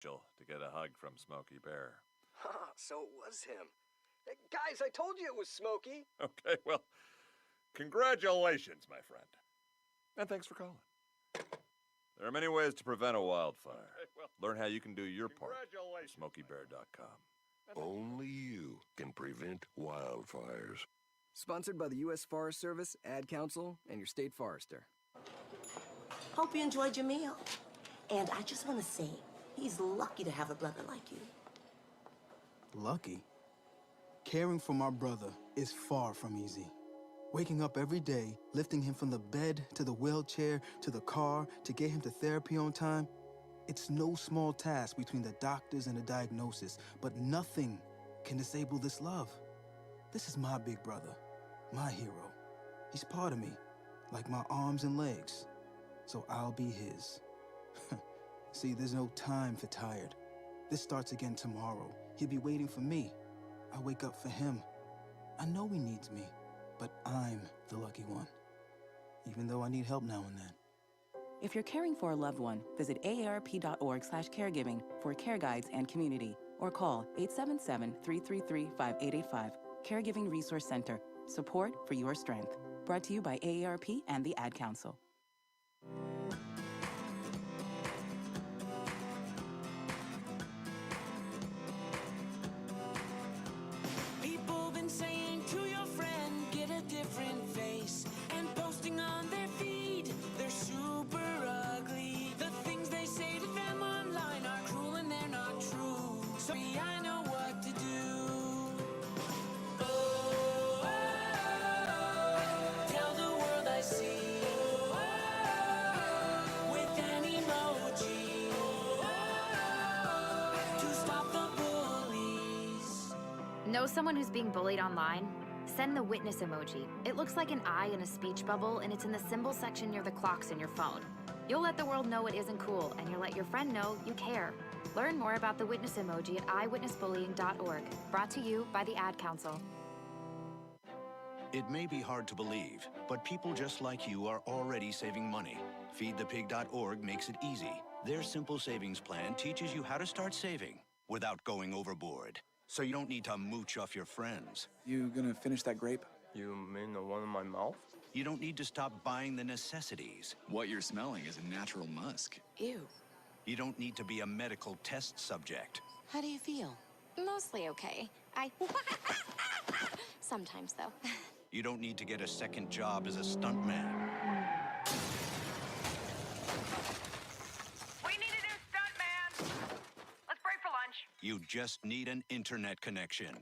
to get a hug from Smokey Bear. So it was him. Guys, I told you it was Smokey. Okay, well, congratulations, my friend. And thanks for calling. There are many ways to prevent a wildfire. Okay, well, learn how you can do your part at SmokeyBear.com. Only you can prevent wildfires. Sponsored by the U.S. Forest Service, Ad Council, and your state forester. Hope you enjoyed your meal. And I just want to say, he's lucky to have a brother like you. Lucky? Caring for my brother is far from easy. Waking up every day, lifting him from the bed to the wheelchair to the car to get him to therapy on time, it's no small task between the doctors and the diagnosis, but nothing can disable this love. This is my big brother, my hero. He's part of me, like my arms and legs, so I'll be his. See, there's no time for tired. This starts again tomorrow. He'll be waiting for me. I wake up for him. I know he needs me, but I'm the lucky one, even though I need help now and then. If you're caring for a loved one, visit aarp.org/caregiving for care guides and community, or call 877-333-5885. Caregiving Resource Center. Support for your strength. Brought to you by AARP and the Ad Council. People been saying to your friend, get a different face, and posting on their feed, they're super ugly. The things they say to them online are cruel and they're not true. So I know what to do. Oh, tell the world I see with an emoji to stop the bullies. Know someone who's being bullied online? Send the witness emoji. It looks like an eye in a speech bubble, and it's in the symbol section near the clocks in your phone. You'll let the world know it isn't cool, and you'll let your friend know you care. Learn more about the witness emoji at eyewitnessbullying.org. Brought to you by the Ad Council. It may be hard to believe, but people just like you are already saving money. FeedThePig.org makes it easy. Their simple savings plan teaches you how to start saving without going overboard. So you don't need to mooch off your friends. You gonna finish that grape? You mean the one in my mouth? You don't need to stop buying the necessities. What you're smelling is a natural musk. Ew. You don't need to be a medical test subject. How do you feel? Mostly okay. Sometimes, though. You don't need to get a second job as a stuntman. We need a new stuntman. Let's break for lunch. You just need an internet connection.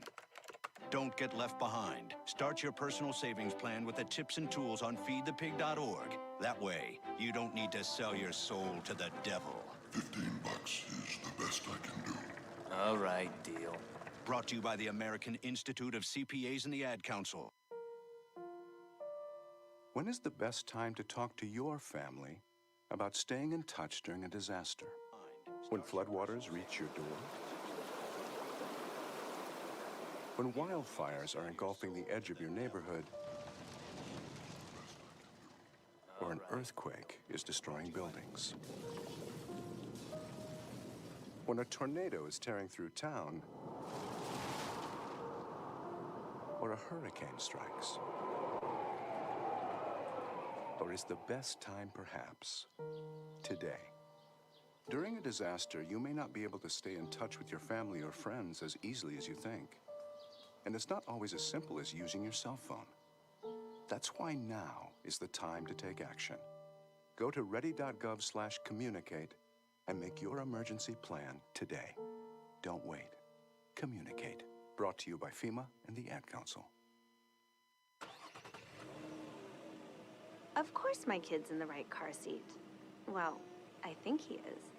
Don't get left behind. Start your personal savings plan with the tips and tools on feedthepig.org. That way, you don't need to sell your soul to the devil. $15 is the best I can do. All right, deal. Brought to you by the American Institute of CPAs and the Ad Council. When is the best time to talk to your family about staying in touch during a disaster? When floodwaters reach your door? When wildfires are engulfing the edge of your neighborhood? Or an earthquake is destroying buildings? When a tornado is tearing through town? Or a hurricane strikes? Or is the best time perhaps today? During a disaster, you may not be able to stay in touch with your family or friends as easily as you think. And it's not always as simple as using your cell phone. That's why now is the time to take action. Go to ready.gov/communicate and make your emergency plan today. Don't wait. Communicate. Brought to you by FEMA and the Ad Council. Of course my kid's in the right car seat. Well, I think he is.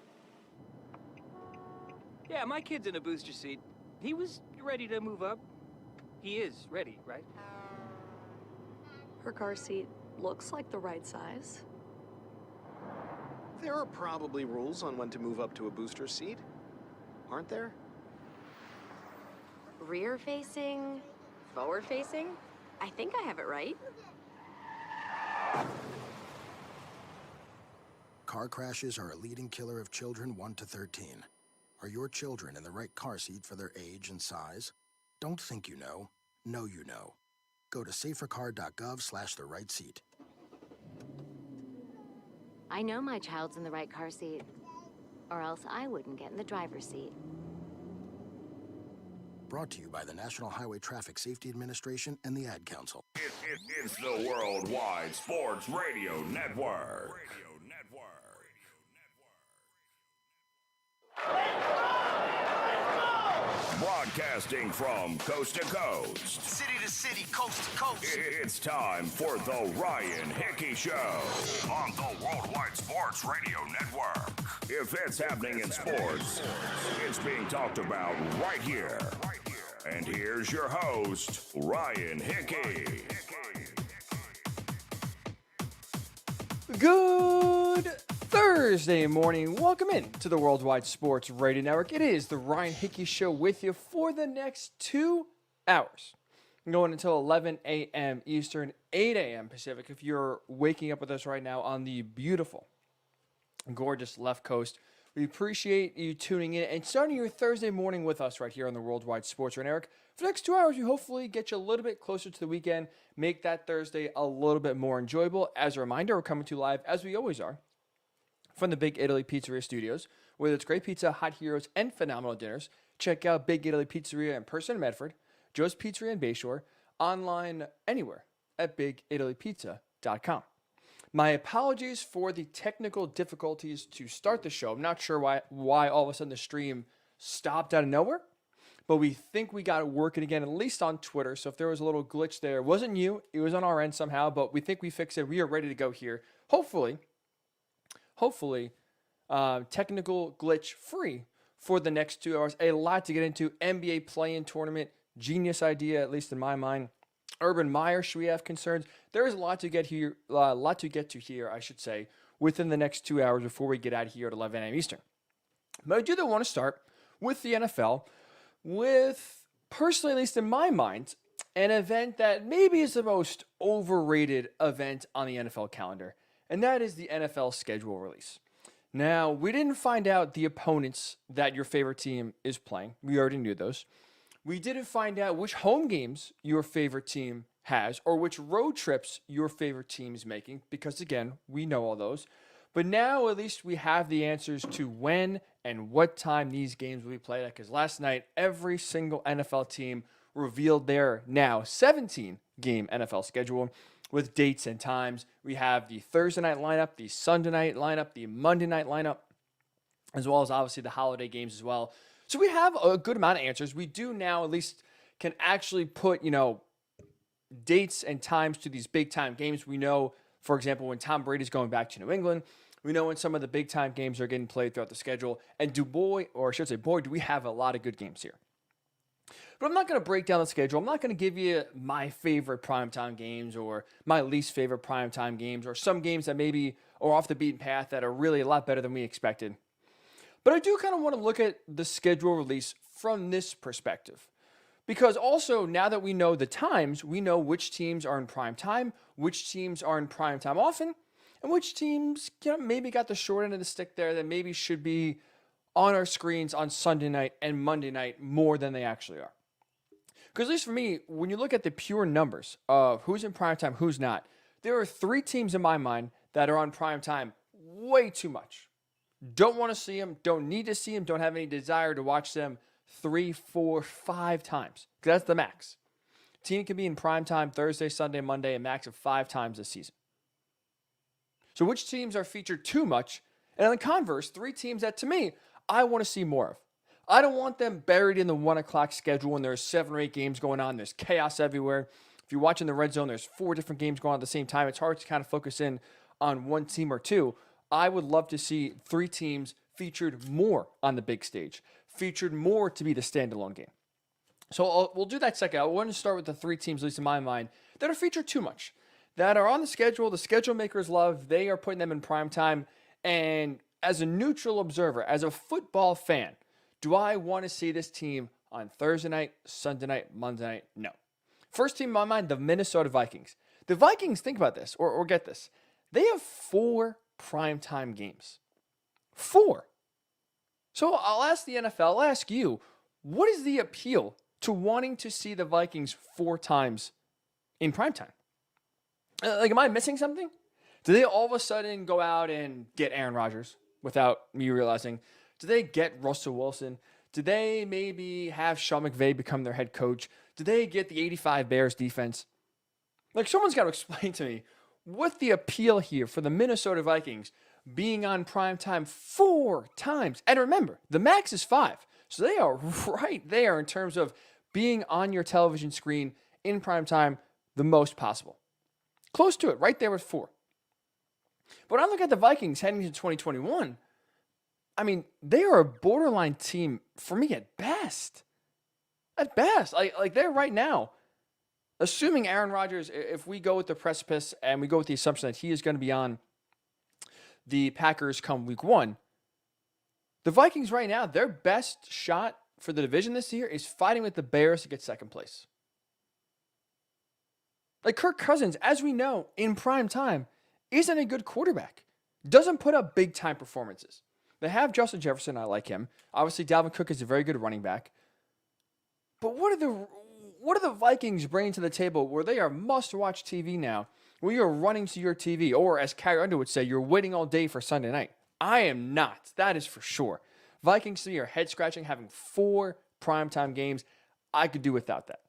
Yeah, my kid's in a booster seat. He was ready to move up. He is ready, right? Her car seat looks like the right size. There are probably rules on when to move up to a booster seat, aren't there? Rear facing, forward facing. I think I have it right. Car crashes are a leading killer of children 1 to 13. Are your children in the right car seat for their age and size? Don't think you know. Know you know. Go to safercar.gov/the right seat. I know my child's in the right car seat, or else I wouldn't get in the driver's seat. Brought to you by the National Highway Traffic Safety Administration and the Ad Council. It's the Worldwide Sports Radio Network. Broadcasting from coast to coast. City to city, coast to coast. It's time for the Ryan Hickey Show on the Worldwide Sports Radio Network. If it's happening in sports, it's being talked about right here. And here's your host, Ryan Hickey. Good Thursday morning. Welcome in to the Worldwide Sports Radio Network. It is the Ryan Hickey Show with you for the next 2 hours. Going until 11 a.m. Eastern, 8 a.m. Pacific. If you're waking up with us right now on the beautiful, gorgeous left coast, we appreciate you tuning in and starting your Thursday morning with us right here on the Worldwide Sports Radio Network. For the next 2 hours, we hopefully get you a little bit closer to the weekend, make that Thursday a little bit more enjoyable. As a reminder, we're coming to you live, as we always are, from the Big Italy Pizzeria Studios. Whether it's great pizza, hot heroes, and phenomenal dinners, check out Big Italy Pizzeria in person in Medford, Joe's Pizzeria in Bayshore, online anywhere at BigItalyPizza.com. My apologies for the technical difficulties to start the show. I'm not sure why all of a sudden the stream stopped out of nowhere, but we think we got it working again, at least on Twitter. So if there was a little glitch there, it wasn't you, it was on our end somehow, but we think we fixed it. We are ready to go here. Hopefully, technical glitch free for the next 2 hours. A lot to get into. NBA play-in tournament, genius idea, at least in my mind. Urban Meyer, should we have concerns? There is a lot to get to here, I should say, within the next 2 hours before we get out of here at 11 a.m. Eastern. But I do want to start with the NFL, with, personally, at least in my mind, an event that maybe is the most overrated event on the NFL calendar, and that is the NFL schedule release. Now, we didn't find out the opponents that your favorite team is playing. We already knew those. We didn't find out which home games your favorite team has or which road trips your favorite team is making, because, again, we know all those. But now at least we have the answers to when and what time these games will be played at, because last night every single NFL team revealed their now 17-game NFL schedule with dates and times. We have the Thursday night lineup, the Sunday night lineup, the Monday night lineup, as well as obviously the holiday games as well. So we have a good amount of answers. We do now at least can actually put, dates and times to these big-time games. We know, for example, when Tom Brady's going back to New England. We know when some of the big-time games are getting played throughout the schedule. And boy, do we have a lot of good games here. But I'm not going to break down the schedule. I'm not going to give you my favorite primetime games or my least favorite primetime games or some games that maybe are off the beaten path that are really a lot better than we expected. But I do kind of want to look at the schedule release from this perspective. Because also, now that we know the times, we know which teams are in prime time, which teams are in prime time often, and which teams maybe got the short end of the stick there that maybe should be on our screens on Sunday night and Monday night more than they actually are. Because at least for me, when you look at the pure numbers of who's in prime time, who's not, there are 3 teams in my mind that are on prime time way too much. Don't want to see them, don't need to see them, don't have any desire to watch them 3, 4, 5 times. Because that's the max. Team can be in prime time Thursday, Sunday, Monday, a max of 5 times this season. So which teams are featured too much? And on the converse, 3 teams that, to me, I want to see more of. I don't want them buried in the 1 o'clock schedule when there's 7 or 8 games going on. There's chaos everywhere. If you're watching the red zone, there's 4 different games going on at the same time. It's hard to kind of focus in on one team or two. I would love to see 3 teams featured more on the big stage, featured more to be the standalone game. So we'll do that second. I want to start with the 3 teams, at least in my mind, that are featured too much, that are on the schedule, the schedule makers love, they are putting them in prime time. And as a neutral observer, as a football fan, do I want to see this team on Thursday night, Sunday night, Monday night? No. First team in my mind, the Minnesota Vikings. The Vikings, think about this, or get this. They have 4 primetime games. 4. So I'll ask the NFL, I'll ask you, what is the appeal to wanting to see the Vikings 4 times in primetime? Like, am I missing something? Do they all of a sudden go out and get Aaron Rodgers without me realizing? Do they get Russell Wilson? Do they maybe have Sean McVay become their head coach? Do they get the 85 Bears defense? Like, someone's got to explain to me what the appeal here for the Minnesota Vikings being on primetime 4 times. And remember, the max is 5. So they are right there in terms of being on your television screen in primetime the most possible. Close to it, right there with 4. But when I look at the Vikings heading into 2021, I mean, they are a borderline team for me at best. At best. Like they're right now, assuming Aaron Rodgers, if we go with the precipice and we go with the assumption that he is going to be on the Packers come week 1, the Vikings right now, their best shot for the division this year is fighting with the Bears to get second place. Like, Kirk Cousins, as we know, in prime time, isn't a good quarterback. Doesn't put up big-time performances. They have Justin Jefferson. I like him. Obviously, Dalvin Cook is a very good running back. But what are the Vikings bringing to the table where they are must-watch TV now, where you're running to your TV, or as Carrie Underwood would say, you're waiting all day for Sunday night? I am not. That is for sure. Vikings to me are head-scratching, having 4 primetime games. I could do without that.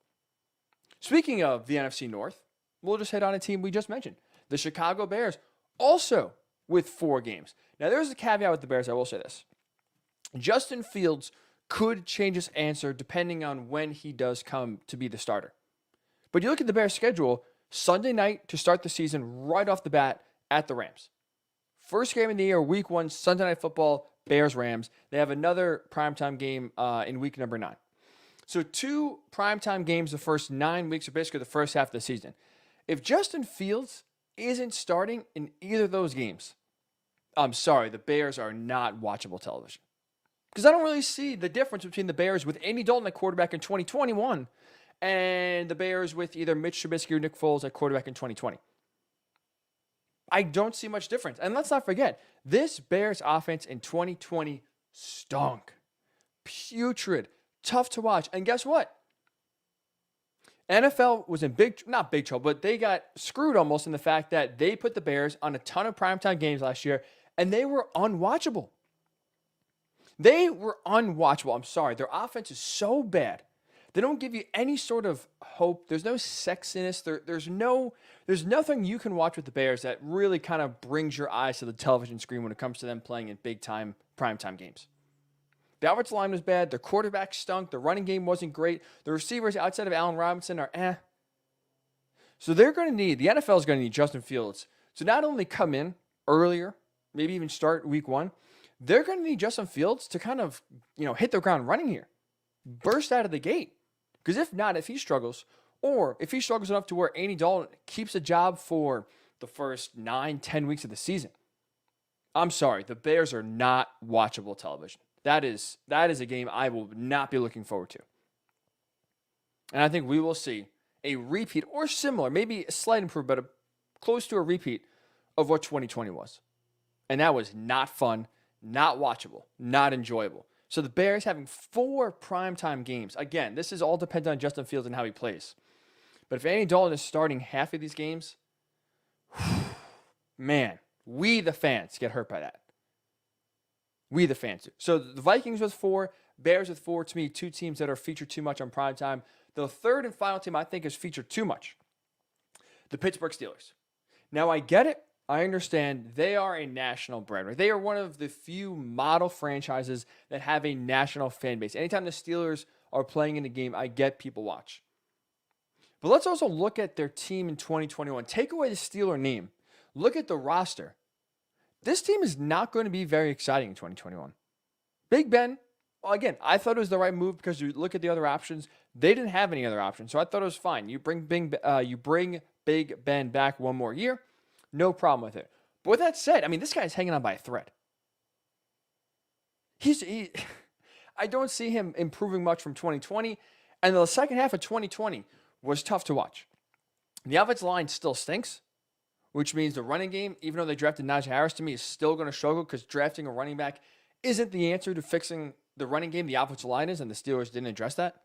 Speaking of the NFC North, we'll just hit on a team we just mentioned. The Chicago Bears, also with 4 games. Now, there's a caveat with the Bears. I will say this. Justin Fields could change his answer depending on when he does come to be the starter. But you look at the Bears' schedule, Sunday night to start the season right off the bat at the Rams. First game of the year, week 1, Sunday Night Football, Bears-Rams. They have another primetime game in week number 9. So 2 primetime games the first 9 weeks, or basically the first half of the season. If Justin Fields isn't starting in either of those games, I'm sorry, the Bears are not watchable television. Because I don't really see the difference between the Bears with Andy Dalton at quarterback in 2021 and the Bears with either Mitch Trubisky or Nick Foles at quarterback in 2020. I don't see much difference. And let's not forget, this Bears offense in 2020 stunk. Putrid. Tough to watch. And guess what? NFL was in not big trouble, but they got screwed almost in the fact that they put the Bears on a ton of primetime games last year, and they were unwatchable. They were unwatchable. I'm sorry. Their offense is so bad. They don't give you any sort of hope. There's no sexiness. There's nothing you can watch with the Bears that really kind of brings your eyes to the television screen when it comes to them playing in big-time primetime games. The offensive line was bad. Their quarterback stunk. The running game wasn't great. The receivers outside of Allen Robinson are So the NFL is going to need Justin Fields to not only come in earlier, maybe even start week 1, they're going to need Justin Fields to kind of, hit the ground running here. Burst out of the gate. Because if not, if he struggles, or if he struggles enough to where Andy Dalton keeps a job for the first 9-10 weeks of the season, I'm sorry, the Bears are not watchable television. That is a game I will not be looking forward to. And I think we will see a repeat or similar, maybe a slight improvement, but close to a repeat of what 2020 was. And that was not fun, not watchable, not enjoyable. So the Bears having 4 primetime games. Again, this is all dependent on Justin Fields and how he plays. But if Andy Dalton is starting half of these games, man, we the fans get hurt by that. We the fans do. So the Vikings with 4, Bears with 4, to me, 2 teams that are featured too much on primetime. The third and final team I think is featured too much, the Pittsburgh Steelers. Now, I get it. I understand they are a national brand. Right? They are one of the few model franchises that have a national fan base. Anytime the Steelers are playing in a game, I get people watch. But let's also look at their team in 2021. Take away the Steeler name. Look at the roster. This team is not going to be very exciting in 2021. Big Ben, well, again, I thought it was the right move because you look at the other options. They didn't have any other options, so I thought it was fine. You bring Big Ben back one more year, no problem with it. But with that said, I mean, this guy's hanging on by a thread. I don't see him improving much from 2020, and the second half of 2020 was tough to watch. The offensive line still stinks, which means the running game, even though they drafted Najee Harris, to me, is still going to struggle because drafting a running back isn't the answer to fixing the running game. The offensive line is, and the Steelers didn't address that.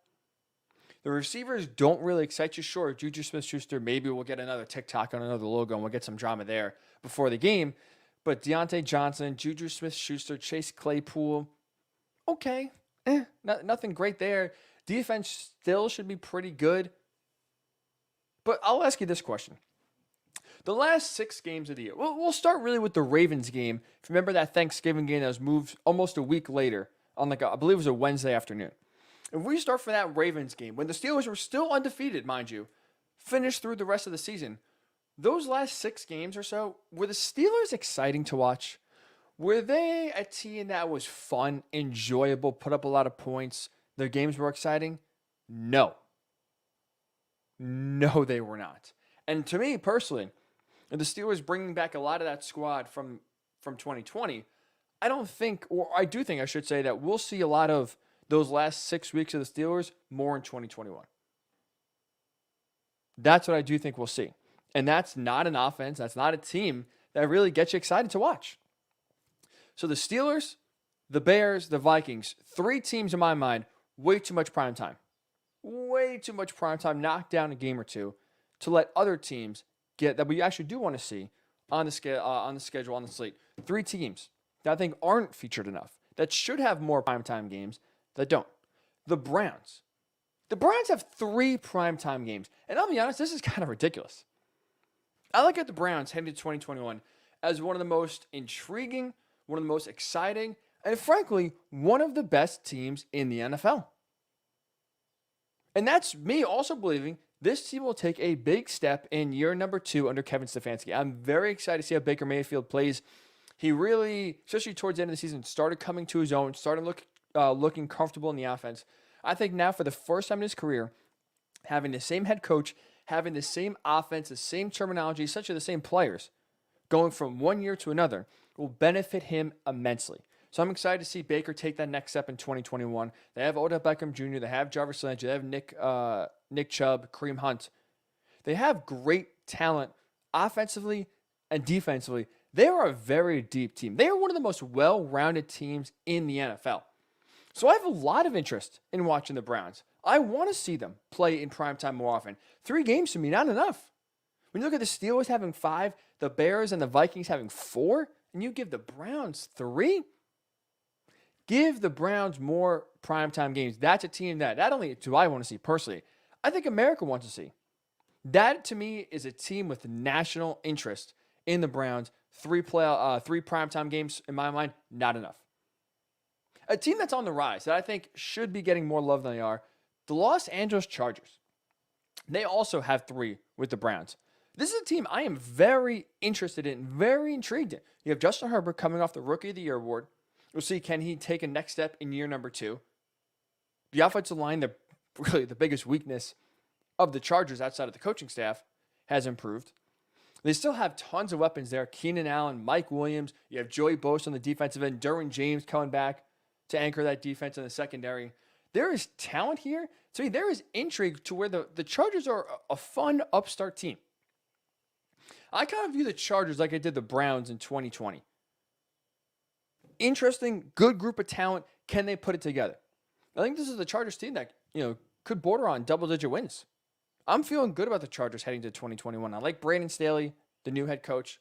The receivers don't really excite you. Sure, Juju Smith-Schuster, maybe we'll get another TikTok on another logo and we'll get some drama there before the game. But Deontay Johnson, Juju Smith-Schuster, Chase Claypool, okay. Nothing great there. Defense still should be pretty good. But I'll ask you this question. The last 6 games of the year, we'll start really with the Ravens game. If you remember that Thanksgiving game that was moved almost a week later on I believe it was a Wednesday afternoon. If we start from that Ravens game, when the Steelers were still undefeated, mind you, finished through the rest of the season, those last 6 games or so, were the Steelers exciting to watch? Were they a team that was fun, enjoyable, put up a lot of points, their games were exciting? No. No, they were not. And to me, personally, the Steelers bringing back a lot of that squad from 2020, I do think I should say that we'll see a lot of those last 6 weeks of the Steelers more in 2021. That's what I do think we'll see. And that's not an offense. That's not a team that really gets you excited to watch. So the Steelers, the Bears, the Vikings, 3 teams in my mind, way too much prime time. Way too much prime time, knock down a game or two to let other teams get that we actually do want to see on the schedule, on the slate. 3 teams that I think aren't featured enough, that should have more primetime games, that don't. The Browns. The Browns have 3 primetime games. And I'll be honest, this is kind of ridiculous. I look at the Browns heading to 2021 as one of the most intriguing, one of the most exciting, and frankly, one of the best teams in the NFL. And that's me also believing this team will take a big step in year number 2 under Kevin Stefanski. I'm very excited to see how Baker Mayfield plays. He really, especially towards the end of the season, started coming to his own, started looking comfortable in the offense. I think now for the first time in his career, having the same head coach, having the same offense, the same terminology, essentially the same players, going from one year to another, will benefit him immensely. So I'm excited to see Baker take that next step in 2021. They have Odell Beckham Jr., they have Jarvis Landry, they have Nick Chubb, Kareem Hunt. They have great talent offensively and defensively. They are a very deep team. They are one of the most well-rounded teams in the NFL. So I have a lot of interest in watching the Browns. I want to see them play in primetime more often. 3 games to me, not enough. When you look at the Steelers having 5, the Bears and the Vikings having 4, and you give the Browns 3, give the Browns more primetime games. That's a team that not only do I want to see personally, I think America wants to see. That, to me, is a team with national interest in the Browns. 3 primetime games, in my mind, not enough. A team that's on the rise that I think should be getting more love than they are, the Los Angeles Chargers. They also have 3 with the Browns. This is a team I am very interested in, very intrigued in. You have Justin Herbert coming off the Rookie of the Year award. We'll see, can he take a next step in year number 2? The offensive line, really the biggest weakness of the Chargers outside of the coaching staff, has improved. They still have tons of weapons there. Keenan Allen, Mike Williams. You have Joey Bosa on the defensive end. Derwin James coming back to anchor that defense in the secondary. There is talent here. To me, there is intrigue to where the Chargers are a fun upstart team. I kind of view the Chargers like I did the Browns in 2020. Interesting, good group of talent. Can they put it together? I think this is the Chargers team that, could border on double-digit wins. I'm feeling good about the Chargers heading to 2021. I like Brandon Staley, the new head coach.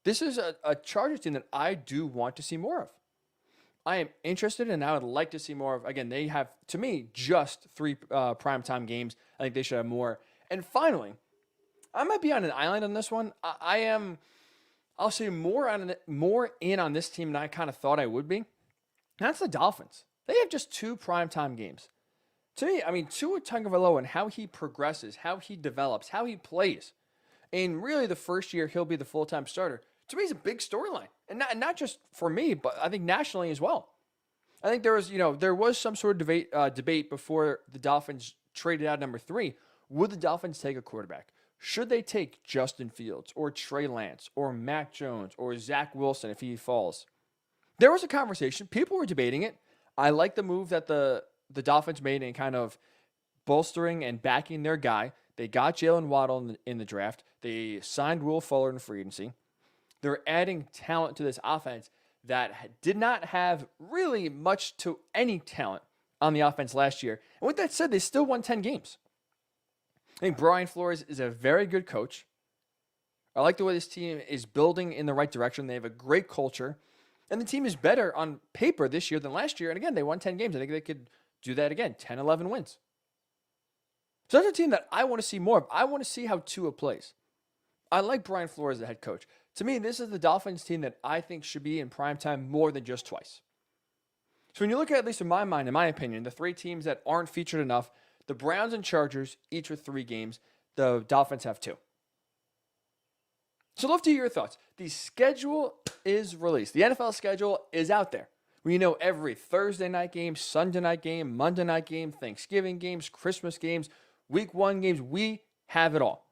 This is a Chargers team that I do want to see more of. I am interested and I would like to see more of. Again, they have, to me, just 3 primetime games. I think they should have more. And finally, I might be on an island on this one. I'll say more in on this team than I kind of thought I would be. That's the Dolphins. They have just 2 primetime games. To me, Tua Tagovailoa and how he progresses, how he develops, how he plays. And really the first year he'll be the full-time starter. To me, it's a big storyline. And not just for me, but I think nationally as well. I think there was some sort of debate before the Dolphins traded out number 3. Would the Dolphins take a quarterback? Should they take Justin Fields or Trey Lance or Mac Jones or Zach Wilson if he falls? There was a conversation. People were debating it. I like the move that the Dolphins made in kind of bolstering and backing their guy. They got Jalen Waddle in the draft. They signed Will Fuller in free agency. They're adding talent to this offense that did not have really much to any talent on the offense last year. And with that said, they still won 10 games. I think Brian Flores is a very good coach. I like the way this team is building in the right direction. They have a great culture. And the team is better on paper this year than last year. And again, they won 10 games. I think they could do that again, 10, 11 wins. So that's a team that I want to see more of. I want to see how Tua plays. I like Brian Flores as the head coach. To me, this is the Dolphins team that I think should be in primetime more than just twice. So when you look at least in my mind, in my opinion, the three teams that aren't featured enough, the Browns and Chargers, each with 3 games. The Dolphins have 2. So I'd love to hear your thoughts. The schedule is released. The NFL schedule is out there. We know every Thursday night game, Sunday night game, Monday night game, Thanksgiving games, Christmas games, Week 1 games. We have it all.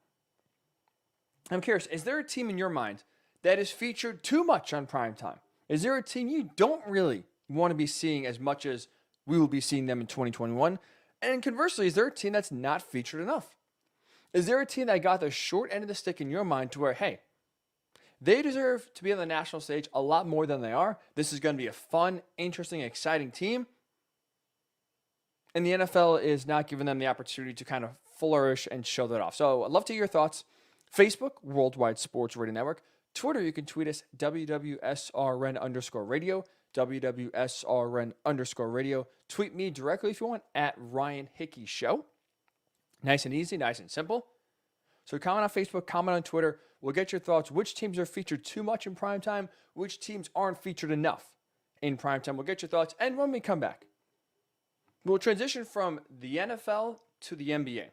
I'm curious, is there a team in your mind that is featured too much on primetime? Is there a team you don't really want to be seeing as much as we will be seeing them in 2021? And conversely, is there a team that's not featured enough? Is there a team that got the short end of the stick in your mind to where, hey, they deserve to be on the national stage a lot more than they are. This is going to be a fun, interesting, exciting team. And the NFL is not giving them the opportunity to kind of flourish and show that off. So I'd love to hear your thoughts. Facebook, Worldwide Sports Radio Network. Twitter, you can tweet us, WWSRN_radio, WWSRN_radio. Tweet me directly if you want, at Ryan Hickey Show. Nice and easy, nice and simple. So comment on Facebook, comment on Twitter. We'll get your thoughts. Which teams are featured too much in primetime? Which teams aren't featured enough in primetime? We'll get your thoughts. And when we come back, we'll transition from the NFL to the NBA.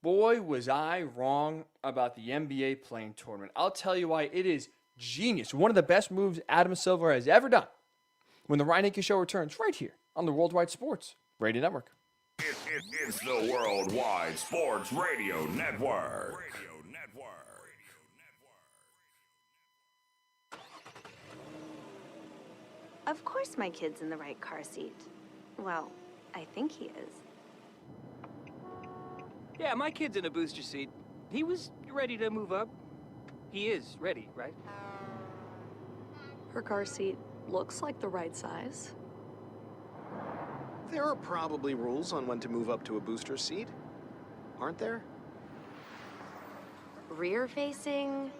Boy, was I wrong about the NBA playing tournament. I'll tell you why. It is genius. One of the best moves Adam Silver has ever done. When the Ryan Hickey Show returns right here on the Worldwide Sports Radio Network. It's the Worldwide Sports Radio Network. Of course my kid's in the right car seat. Well, I think he is. Yeah, my kid's in a booster seat. He was ready to move up. He is ready, right? Her car seat looks like the right size. There are probably rules on when to move up to a booster seat, aren't there? Rear facing,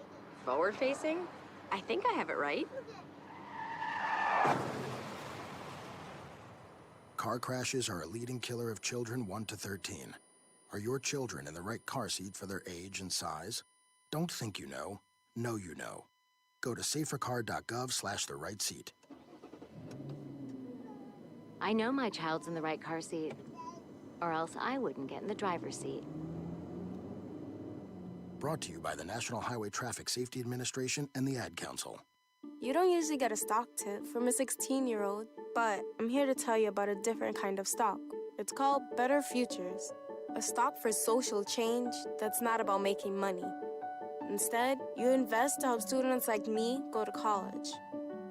forward facing? I think I have it right. Car crashes are a leading killer of children 1 to 13. Are your children in the right car seat for their age and size? Don't think you know you know. Go to safercar.gov/the-right seat. I know my child's in the right car seat, or else I wouldn't get in the driver's seat. Brought to you by the National Highway Traffic Safety Administration and the Ad Council. You don't usually get a stock tip from a 16-year-old, but I'm here to tell you about a different kind of stock. It's called Better Futures, a stock for social change that's not about making money. Instead, you invest to help students like me go to college.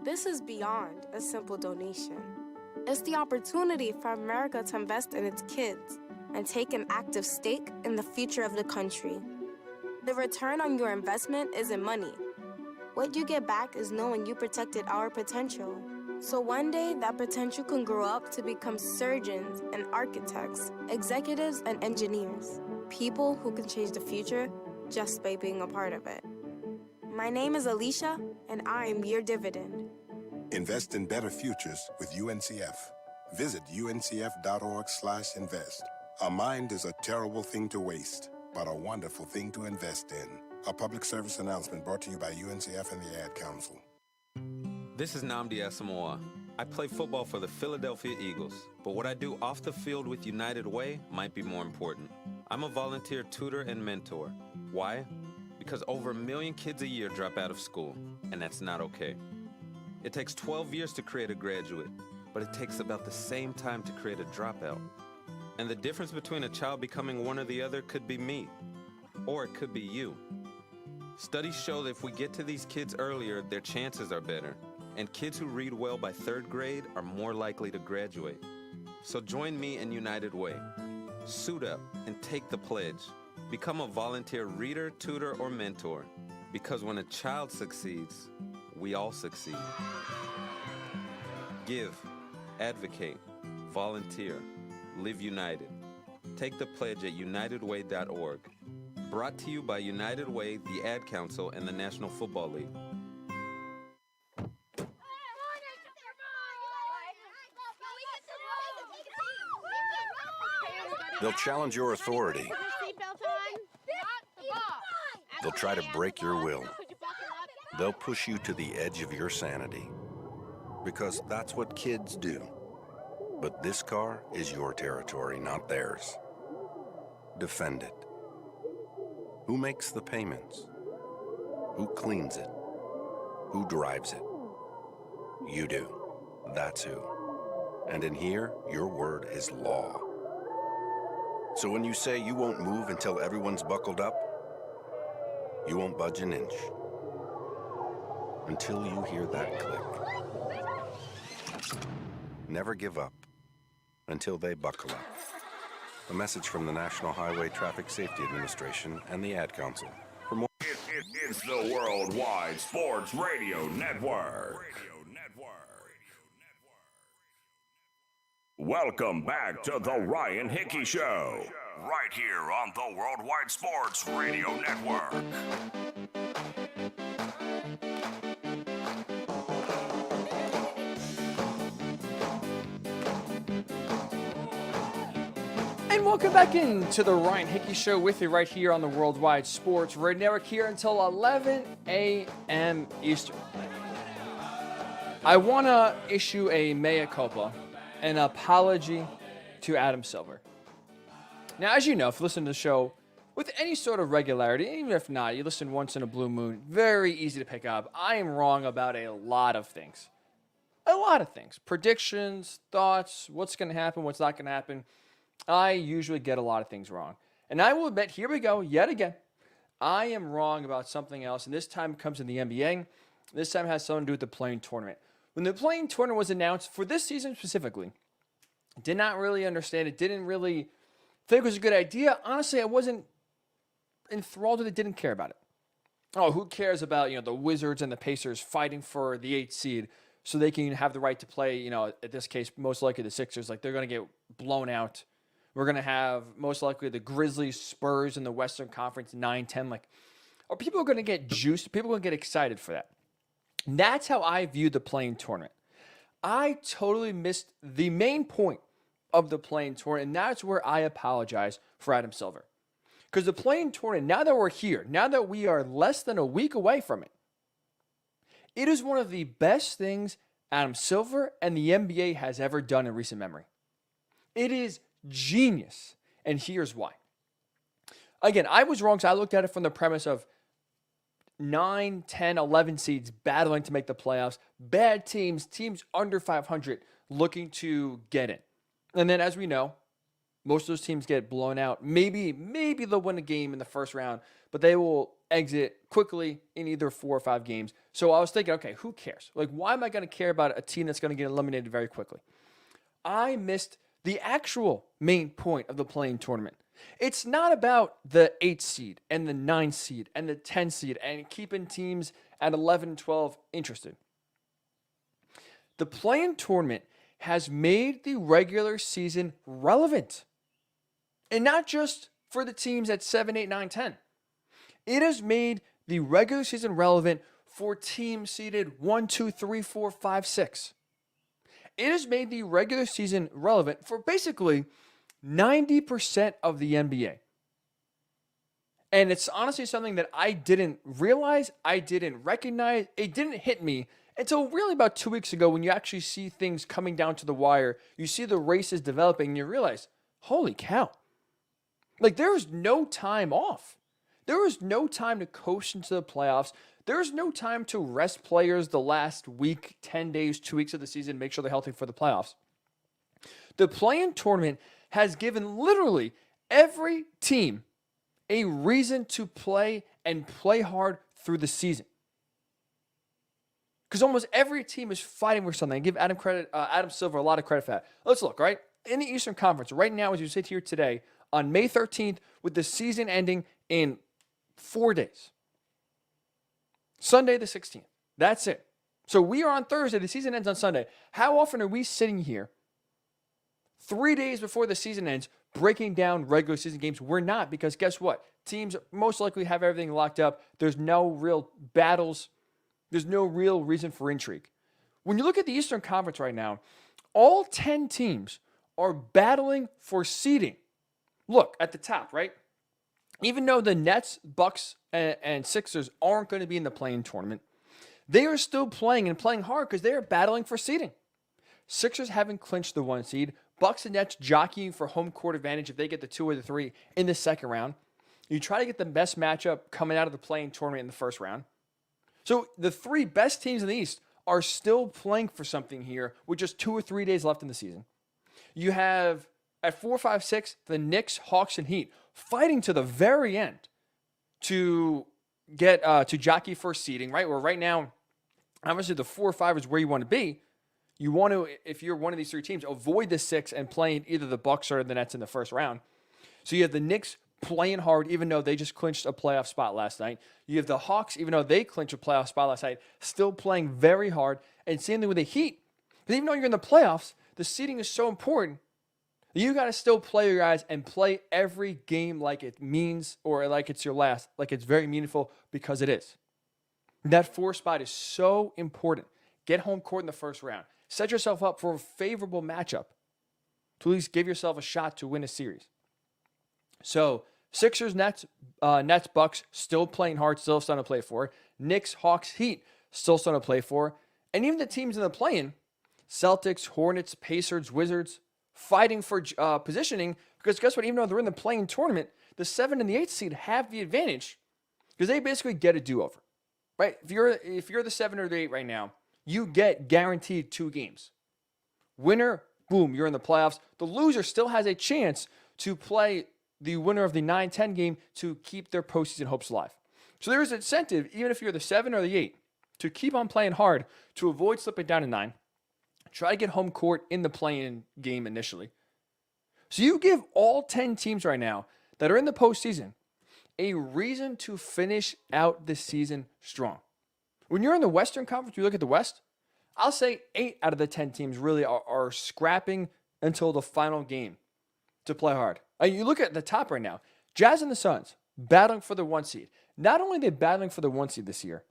This is beyond a simple donation. It's the opportunity for America to invest in its kids and take an active stake in the future of the country. The return on your investment isn't money. What you get back is knowing you protected our potential. So one day, that potential can grow up to become surgeons and architects, executives and engineers. People who can change the future just by being a part of it. My name is Alicia, and I'm your dividend. Invest in better futures with UNCF. Visit uncf.org/invest. A mind is a terrible thing to waste, but a wonderful thing to invest in. A public service announcement brought to you by UNCF and the Ad Council. This is Nnamdi Asamoah. I play football for the Philadelphia Eagles, but what I do off the field with United Way might be more important. I'm a volunteer tutor and mentor. Why? Because over 1 million kids a year drop out of school, and that's not okay. It takes 12 years to create a graduate, but it takes about the same time to create a dropout. And the difference between a child becoming one or the other could be me, or it could be you. Studies show that if we get to these kids earlier, their chances are better, and kids who read well by 3rd grade are more likely to graduate. So join me in United Way. Suit up and take the pledge. Become a volunteer reader, tutor, or mentor, because when a child succeeds, we all succeed. Give, advocate, volunteer, live united. Take the pledge at unitedway.org. Brought to you by United Way, the Ad Council, and the National Football League. They'll challenge your authority. They'll try to break your will. They'll push you to the edge of your sanity. Because that's what kids do. But this car is your territory, not theirs. Defend it. Who makes the payments? Who cleans it? Who drives it? You do. That's who. And in here, your word is law. So when you say you won't move until everyone's buckled up, you won't budge an inch. Until you hear that click. Never give up until they buckle up. A message from the National Highway Traffic Safety Administration and the Ad Council. For more, It's the Worldwide Sports Radio Network. Welcome back to the Ryan Hickey Show, right here on the Worldwide Sports Radio Network. And welcome back into the Ryan Hickey Show with you right here on the Worldwide Sports Radio Network here until 11 a.m. Eastern. I want to issue a mea culpa, an apology to Adam Silver. Now, as you know, if you listen to the show with any sort of regularity, even if not, you listen once in a blue moon, very easy to pick up. I am wrong about a lot of things. A lot of things. Predictions, thoughts, what's going to happen, what's not going to happen. I usually get a lot of things wrong. And I will admit, here we go, yet again. I am wrong about something else, and this time it comes in the NBA. This time it has something to do with the playing tournament. When the playing tournament was announced for this season specifically, did not really understand it, didn't really think it was a good idea. Honestly, I wasn't enthralled with it, didn't care about it. Oh, who cares about, the Wizards and the Pacers fighting for the 8th seed so they can have the right to play, in this case, most likely the Sixers. Like, they're going to get blown out. We're going to have most likely the Grizzlies, Spurs in the Western Conference, 9-10. Like, are people going to get juiced? People are going to get excited for that. That's how I view the playing tournament. I totally missed the main point of the playing tournament, and that's where I apologize for Adam Silver. Because the playing tournament, now that we're here, now that we are less than a week away from it, it is one of the best things Adam Silver and the NBA has ever done in recent memory. It is genius, and here's why. Again, I was wrong, so I looked at it from the premise of 9, 10, 11 seeds battling to make the playoffs. Bad teams, teams under 500 looking to get in. And then as we know, most of those teams get blown out. Maybe they'll win a game in the first round, but they will exit quickly in either 4 or 5 games. So I was thinking, okay, who cares? Like, why am I going to care about a team that's going to get eliminated very quickly? I missed the actual main point of the playing tournament. It's not about the 8th seed and the 9th seed and the 10th seed and keeping teams at 11, 12 interested. The playing tournament has made the regular season relevant. And not just for the teams at 7, 8, 9, 10. It has made the regular season relevant for teams seeded 1, 2, 3, 4, 5, 6. It has made the regular season relevant for basically 90% of the NBA. And it's honestly something that I didn't realize, I didn't recognize, it didn't hit me until really about 2 weeks ago when you actually see things coming down to the wire, you see the races developing, and you realize, holy cow. Like, there is no time off. There is no time to coast into the playoffs. There is no time to rest players the last week, 10 days, 2 weeks of the season, make sure they're healthy for the playoffs. The play-in tournament has given literally every team a reason to play and play hard through the season. Because almost every team is fighting for something. I give Adam Silver a lot of credit for that. Let's look, right? In the Eastern Conference, right now as you sit here today, on May 13th, with the season ending in 4 days. Sunday the 16th. That's it. So we are on Thursday. The season ends on Sunday. How often are we sitting here 3 days before the season ends breaking down regular season games? We're not, because guess what? Teams most likely have everything locked up. There's no real battles. There's no real reason for intrigue. When you look at the Eastern Conference right now, all 10 teams are battling for seeding. Look, at the top, right? Even though the Nets, Bucks, and Sixers aren't going to be in the play-in tournament, they are still playing and playing hard because they are battling for seeding. Sixers haven't clinched the 1 seed. Bucks and Nets jockeying for home court advantage if they get the 2 or the 3 in the second round. You try to get the best matchup coming out of the play-in tournament in the first round. So the 3 best teams in the East are still playing for something here with just 2 or 3 days left in the season. You have, at 4, 5, 6, the Knicks, Hawks, and Heat fighting to the very end to get to jockey for seeding, right? Where right now, obviously the 4 or 5 is where you want to be. You want to, if you're one of these 3 teams, avoid the 6 and playing either the Bucks or the Nets in the first round. So you have the Knicks playing hard, even though they just clinched a playoff spot last night. You have the Hawks, even though they clinched a playoff spot last night, still playing very hard. And same thing with the Heat. Because even though you're in the playoffs, the seeding is so important. You got to still play your guys and play every game like it means, or like it's your last, like it's very meaningful, because it is. That 4 spot is so important. Get home court in the first round. Set yourself up for a favorable matchup to at least give yourself a shot to win a series. So Sixers, Nets, Bucks still playing hard, still starting to play for. Knicks, Hawks, Heat still starting to play for. And even the teams in the play-in, Celtics, Hornets, Pacers, Wizards, fighting for positioning, because guess what? Even though they're in the play-in tournament, the 7 and the 8 seed have the advantage because they basically get a do-over, right? If you're the 7 or the 8 right now, you get guaranteed 2 games. Winner, boom, you're in the playoffs. The loser still has a chance to play the winner of the 9-10 game to keep their postseason hopes alive. So there's incentive, even if you're the 7 or the 8, to keep on playing hard to avoid slipping down to 9. Try to get home court in the play-in game initially. So you give all 10 teams right now that are in the postseason a reason to finish out the season strong. When you're in the Western Conference, you look at the West, I'll say 8 out of the 10 teams really are scrapping until the final game to play hard. You look at the top right now, Jazz and the Suns battling for the 1 seed. Not only are they battling for the 1 seed this year,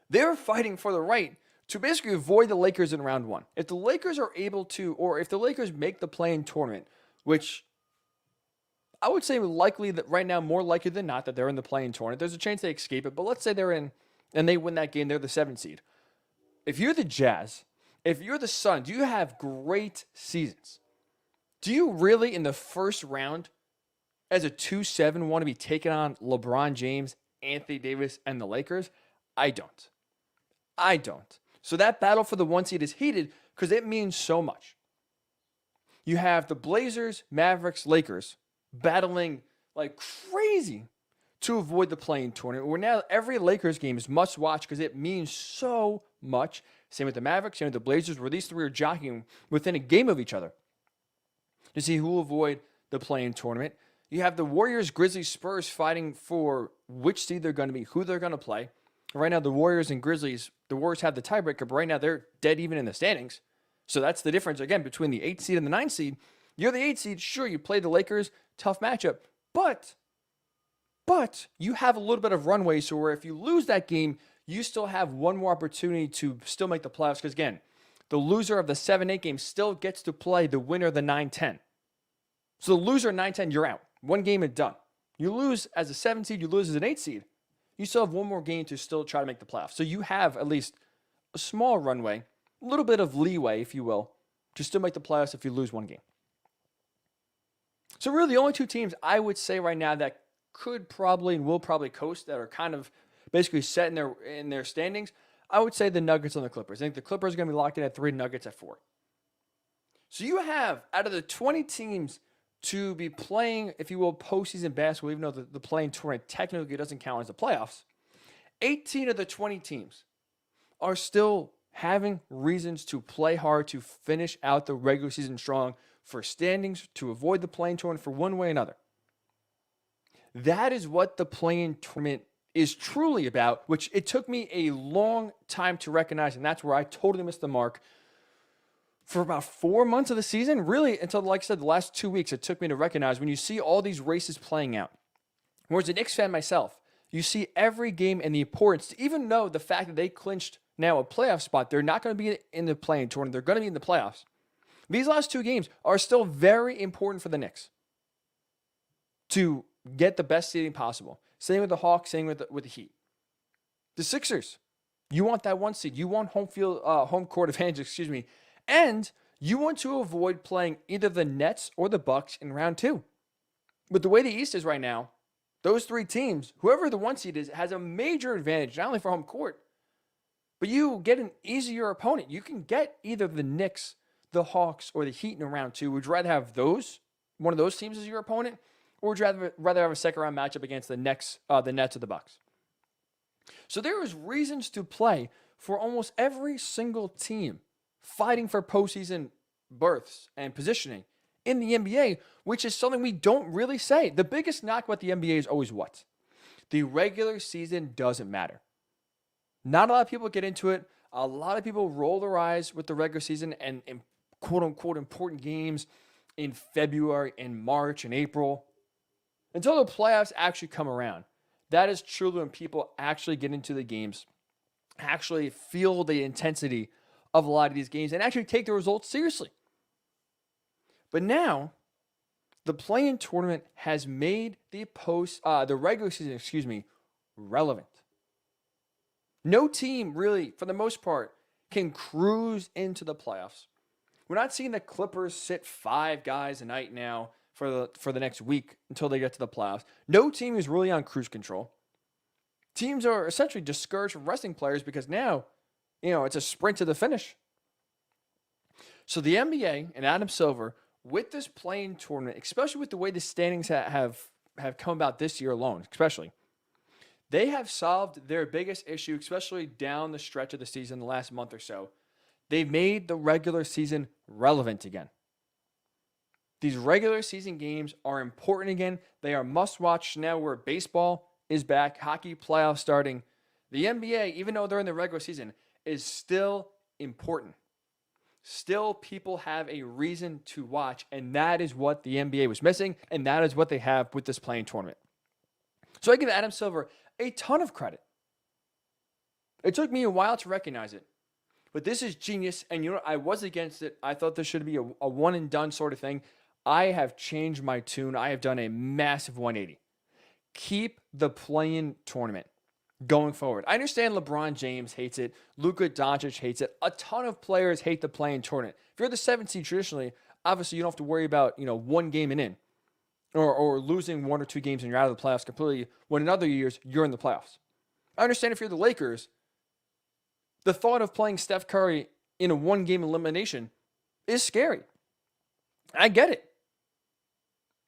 they're fighting for the right to basically avoid the Lakers in round 1. If the Lakers are able to, or if the Lakers make the play-in tournament, which I would say likely that right now, more likely than not, that they're in the play-in tournament. There's a chance they escape it, but let's say they're in and they win that game, they're the 7 seed. If you're the Jazz, if you're the Suns, you have great seasons. Do you really, in the first round, as a 2-7, want to be taking on LeBron James, Anthony Davis, and the Lakers? I don't. So that battle for the 1 seed is heated because it means so much. You have the Blazers, Mavericks, Lakers battling like crazy to avoid the play-in tournament, where now every Lakers game is must watch because it means so much. Same with the Mavericks, same with the Blazers, where these 3 are jockeying within a game of each other to see who will avoid the play-in tournament. You have the Warriors, Grizzlies, Spurs fighting for which seed they're going to be, who they're going to play. Right now, the Warriors and Grizzlies, the Warriors have the tiebreaker, but right now they're dead even in the standings. So that's the difference, again, between the 8 seed and the 9 seed. You're the 8 seed, sure, you play the Lakers, tough matchup, but you have a little bit of runway, so where if you lose that game, you still have one more opportunity to still make the playoffs, because again, the loser of the 7-8 game still gets to play the winner of the 9-10. So the loser of 9-10, you're out. 1 game and done. You lose as a 7 seed, you lose as an 8 seed. You still have 1 more game to still try to make the playoffs. So you have at least a small runway, a little bit of leeway, if you will, to still make the playoffs if you lose 1 game. So really the only 2 teams I would say right now that could probably and will probably coast, that are kind of basically set in their standings, I would say the Nuggets and the Clippers. I think the Clippers are going to be locked in at 3, Nuggets at 4. So you have, out of the 20 teams to be playing, if you will, postseason basketball, even though the play-in tournament technically doesn't count as the playoffs, 18 of the 20 teams are still having reasons to play hard to finish out the regular season strong for standings, to avoid the play-in tournament for one way or another. That is what the play-in tournament is truly about, which it took me a long time to recognize, and that's where I totally missed the mark. For about 4 months of the season, really until, like I said, the last 2 weeks, it took me to recognize when you see all these races playing out. Whereas a Knicks fan myself, you see every game and the importance, even though the fact that they clinched now a playoff spot, they're not going to be in the play-in tournament, they're going to be in the playoffs. These last 2 games are still very important for the Knicks to get the best seeding possible. Same with the Hawks, same with the Heat. The Sixers, you want that 1 seed. You want home court advantage, and you want to avoid playing either the Nets or the Bucks in round 2. But the way the East is right now, those 3 teams, whoever the 1 seed is, has a major advantage, not only for home court, but you get an easier opponent. You can get either the Knicks, the Hawks, or the Heat in round 2. Would you rather have one of those teams as your opponent, or would you rather have a second-round matchup against the Nets or the Bucks? So there is reasons to play for almost every single team fighting for postseason berths and positioning in the NBA, which is something we don't really say. The biggest knock about the NBA is always what? The regular season doesn't matter. Not a lot of people get into it. A lot of people roll their eyes with the regular season and quote-unquote important games in February and March and April until the playoffs actually come around. That is truly when people actually get into the games, actually feel the intensity of a lot of these games, and actually take the results seriously. But now, the play-in tournament has made the regular season, relevant. No team really, for the most part, can cruise into the playoffs. We're not seeing the Clippers sit 5 guys a night now for the next week until they get to the playoffs. No team is really on cruise control. Teams are essentially discouraged from resting players because now, it's a sprint to the finish. So the NBA and Adam Silver, with this play-in tournament, especially with the way the standings have come about this year alone, especially, they have solved their biggest issue, especially down the stretch of the season, the last month or so. They've made the regular season relevant again. These regular season games are important again. They are must-watch now where baseball is back, hockey playoffs starting. The NBA, even though they're in the regular season, is still important. Still, people have a reason to watch, and that is what the NBA was missing, and that is what they have with this play-in tournament. So I give Adam Silver a ton of credit. It took me a while to recognize it, but this is genius, and I was against it. I thought this should be a one-and-done sort of thing. I have changed my tune. I have done a massive 180. Keep the play-in tournament going forward. I understand LeBron James hates it. Luka Doncic hates it. A ton of players hate the play-in tournament. If you're the 7th seed traditionally, obviously you don't have to worry about, one game and in. Or losing 1 or 2 games and you're out of the playoffs completely, when in other years, you're in the playoffs. I understand if you're the Lakers, the thought of playing Steph Curry in a 1-game elimination is scary. I get it.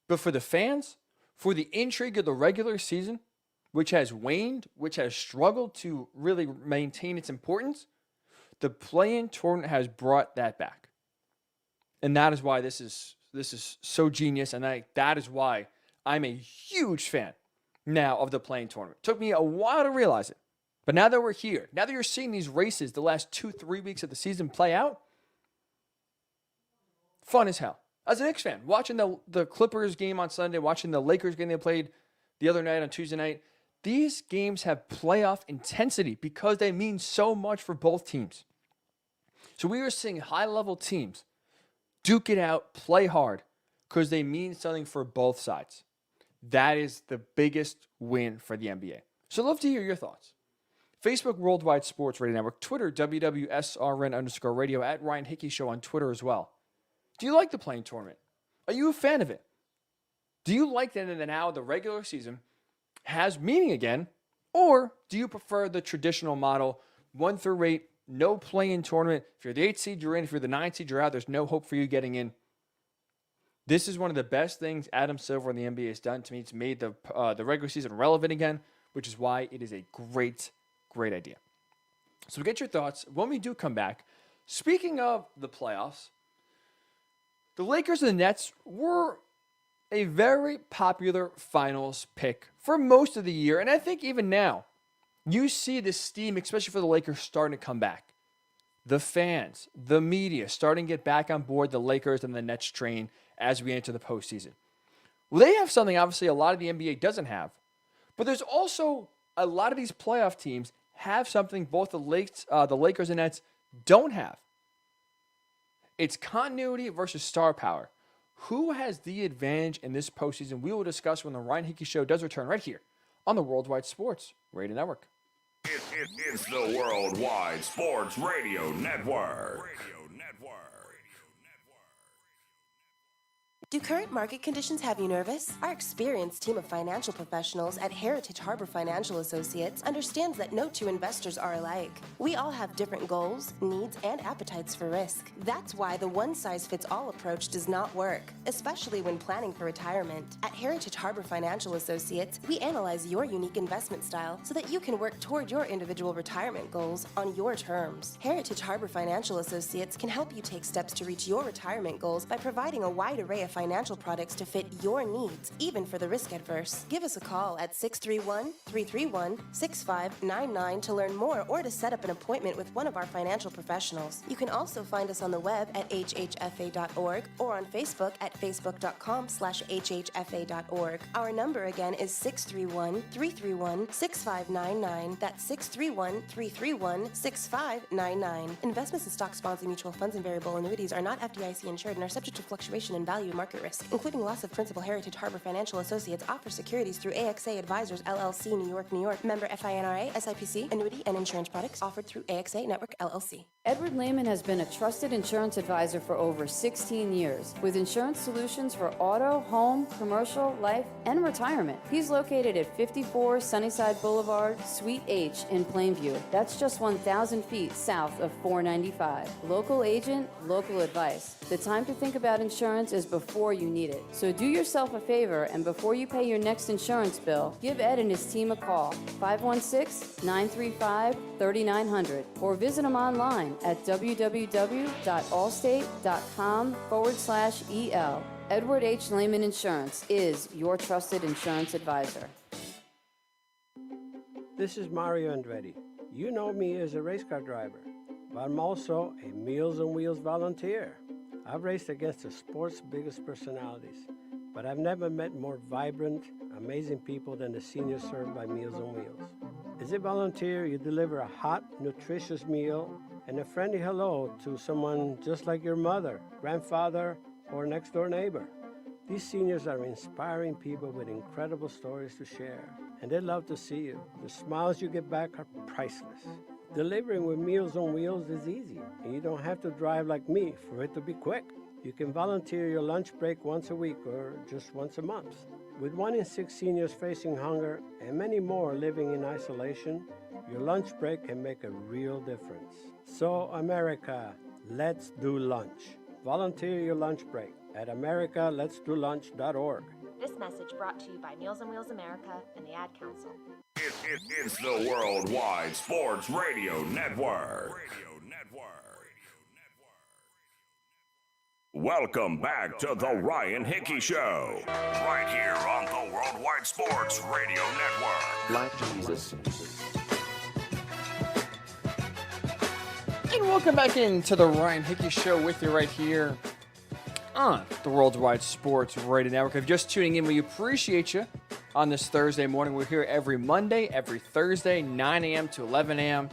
But for the fans, for the intrigue of the regular season, which has waned, which has struggled to really maintain its importance, the play-in tournament has brought that back. And that is why this is so genius, and that is why I'm a huge fan now of the play-in tournament. It took me a while to realize it. But now that we're here, now that you're seeing these races the last 2-3 weeks of the season play out, fun as hell. As an Knicks fan, watching the Clippers game on Sunday, watching the Lakers game they played the other night on Tuesday night, these games have playoff intensity because they mean so much for both teams. So we are seeing high-level teams duke it out, play hard, because they mean something for both sides. That is the biggest win for the NBA. So I'd love to hear your thoughts. Facebook Worldwide Sports Radio Network, Twitter, WWSRN_radio, at Ryan Hickey Show on Twitter as well. Do you like the play-in tournament? Are you a fan of it? Do you like that now the regular season has meaning again? Or do you prefer the traditional model, 1 through 8, no play-in tournament? If you're the 8th seed, you're in. If you're the 9th seed, you're out. There's no hope for you getting in. This is one of the best things Adam Silver and the NBA has done to me. It's made the regular season relevant again, which is why it is a great, great idea. So get your thoughts when we do come back. Speaking of the playoffs, the Lakers and the Nets were a very popular finals pick for most of the year, and I think even now, you see the steam, especially for the Lakers, starting to come back. The fans, the media, starting to get back on board the Lakers and the Nets train as we enter the postseason. Well, they have something, obviously, a lot of the NBA doesn't have. But there's also a lot of these playoff teams have something both the Lakers and Nets don't have. It's continuity versus star power. Who has the advantage in this postseason? We will discuss when the Ryan Hickey Show does return right here on the Worldwide Sports Radio Network. It's the Worldwide Sports Radio Network. Do current market conditions have you nervous? Our experienced team of financial professionals at Heritage Harbor Financial Associates understands that no two investors are alike. We all have different goals, needs, and appetites for risk. That's why the one-size-fits-all approach does not work, especially when planning for retirement. At Heritage Harbor Financial Associates, we analyze your unique investment style so that you can work toward your individual retirement goals on your terms. Heritage Harbor Financial Associates can help you take steps to reach your retirement goals by providing a wide array of financial products to fit your needs, even for the risk adverse. Give us a call at 631-331-6599 to learn more or to set up an appointment with one of our financial professionals. You can also find us on the web at hhfa.org or on Facebook at facebook.com/hhfa.org. Our number again is 631-331-6599. That's 631-331-6599. Investments in stocks, bonds, and mutual funds and variable annuities are not FDIC insured and are subject to fluctuation in value and market risk, including loss of principal. Heritage Harbor Financial Associates offers securities through AXA Advisors LLC, New York, New York. Member FINRA, SIPC. Annuity and insurance products offered through AXA Network LLC. Edward Lehman has been a trusted insurance advisor for over 16 years with insurance solutions for auto, home, commercial, life, and retirement. He's located at 54 Sunnyside Boulevard, Suite H in Plainview. That's just 1,000 feet south of 495. Local agent, local advice. The time to think about insurance is before you need it. So do yourself a favor, and before you pay your next insurance bill, give Ed and his team a call, 516-935-3900, or visit him online at www.allstate.com/EL. Edward H. Lehman Insurance is your trusted insurance advisor. This is Mario Andretti. You know me as a race car driver, but I'm also a Meals on Wheels volunteer. I've raced against the sport's biggest personalities, but I've never met more vibrant, amazing people than the seniors served by Meals on Wheels. As a volunteer, you deliver a hot, nutritious meal and a friendly hello to someone just like your mother, grandfather, or next-door neighbor. These seniors are inspiring people with incredible stories to share, and they love to see you. The smiles you get back are priceless. Delivering with Meals on Wheels is easy, and you don't have to drive like me for it to be quick. You can volunteer your lunch break once a week or just once a month. With 1 in 6 seniors facing hunger and many more living in isolation, your lunch break can make a real difference. So, America, let's do lunch. Volunteer your lunch break at americaletsdolunch.org. This message brought to you by Meals on Wheels America and the Ad Council. It's the Worldwide Sports Radio Network. Welcome back to the Ryan Hickey Show, right here on the Worldwide Sports Radio Network. Black Jesus. And welcome back into the Ryan Hickey Show with you right here on the Worldwide Sports Radio Network. If you're just tuning in, we appreciate you on this Thursday morning. We're here every Monday, every Thursday, 9 a.m. to 11 a.m.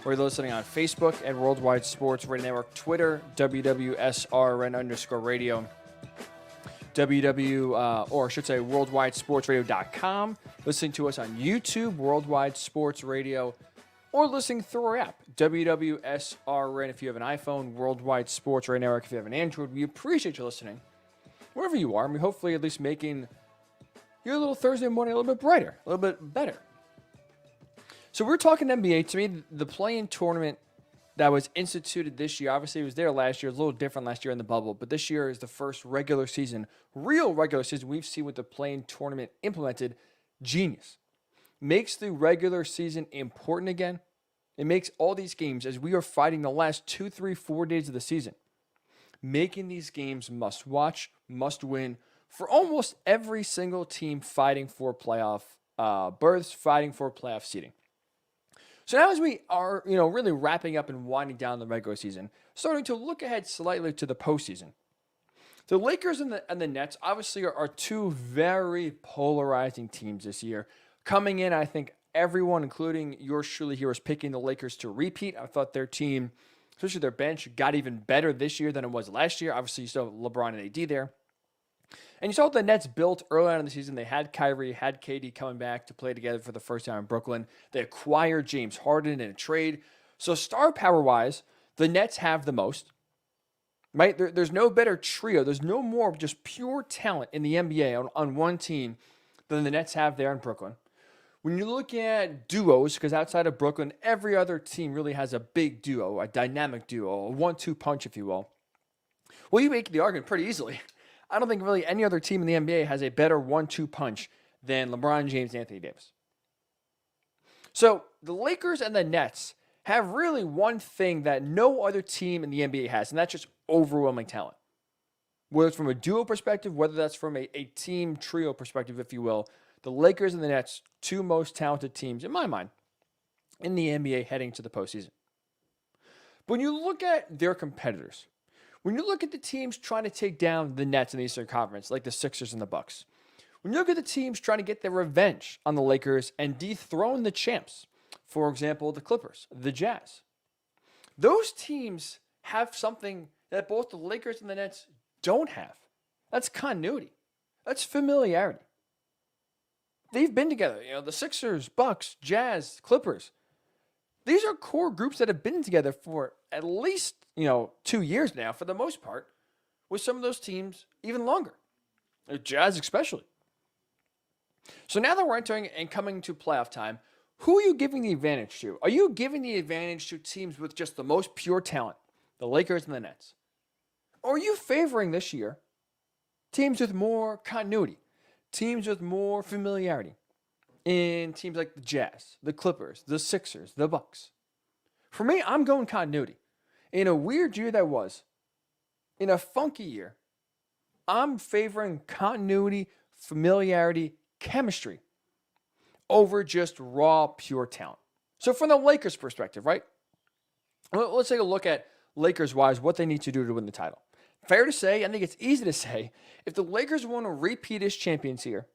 We're listening on Facebook at Worldwide Sports Radio Network, Twitter, WWSRN_radio, worldwidesportsradio.com. Listening to us on YouTube, Worldwide Sports Radio, or listening through our app, WWSRN. If you have an iPhone, Worldwide Sports Radio Network. If you have an Android, we appreciate you listening wherever you are. And we hopefully at least making your little Thursday morning a little bit brighter, a little bit better. So we're talking NBA. To me, the play-in tournament that was instituted this year, obviously it was there last year. It was a little different last year in the bubble, but this year is the first regular season, real regular season we've seen with the play-in tournament implemented. Genius. Makes the regular season important again. It makes all these games, as we are fighting the last 2, 3, 4 days of the season, making these games must watch, must win for almost every single team fighting for playoff berths, fighting for playoff seeding. So now as we are, really wrapping up and winding down the regular season, starting to look ahead slightly to the postseason. The Lakers and the Nets obviously are two very polarizing teams this year. Coming in, I think everyone, including yours truly here, was picking the Lakers to repeat. I thought their team, especially their bench, got even better this year than it was last year. Obviously, you still have LeBron and AD there. And you saw what the Nets built early on in the season. They had Kyrie, had KD coming back to play together for the first time in Brooklyn. They acquired James Harden in a trade. So star power-wise, the Nets have the most. Right? There's no better trio. There's no more just pure talent in the NBA on one team than the Nets have there in Brooklyn. When you look at duos, because outside of Brooklyn, every other team really has a big duo, a dynamic duo, a 1-2 punch, if you will. Well, you make the argument pretty easily. I don't think really any other team in the NBA has a better 1-2 punch than LeBron James and Anthony Davis. So the Lakers and the Nets have really one thing that no other team in the NBA has, and that's just overwhelming talent. Whether it's from a duo perspective, whether that's from a team trio perspective, if you will, the Lakers and the Nets, two most talented teams, in my mind, in the NBA heading to the postseason. But when you look at their competitors, when you look at the teams trying to take down the Nets in the Eastern Conference, like the Sixers and the Bucks, when you look at the teams trying to get their revenge on the Lakers and dethrone the champs, for example, the Clippers, the Jazz, those teams have something that both the Lakers and the Nets don't have. That's continuity. That's familiarity. They've been together. The Sixers, Bucks, Jazz, Clippers. These are core groups that have been together for at least, 2 years now, for the most part, with some of those teams even longer. The Jazz especially. So now that we're entering and coming to playoff time, who are you giving the advantage to? Are you giving the advantage to teams with just the most pure talent, the Lakers and the Nets? Or are you favoring this year teams with more continuity, teams with more familiarity in teams like the Jazz, the Clippers, the Sixers, the Bucks? For me, I'm going continuity. In a weird year that was, in a funky year, I'm favoring continuity, familiarity, chemistry over just raw, pure talent. So from the Lakers' perspective, right? Let's take a look at Lakers-wise, what they need to do to win the title. Fair to say, I think it's easy to say, if the Lakers want to repeat as champions here,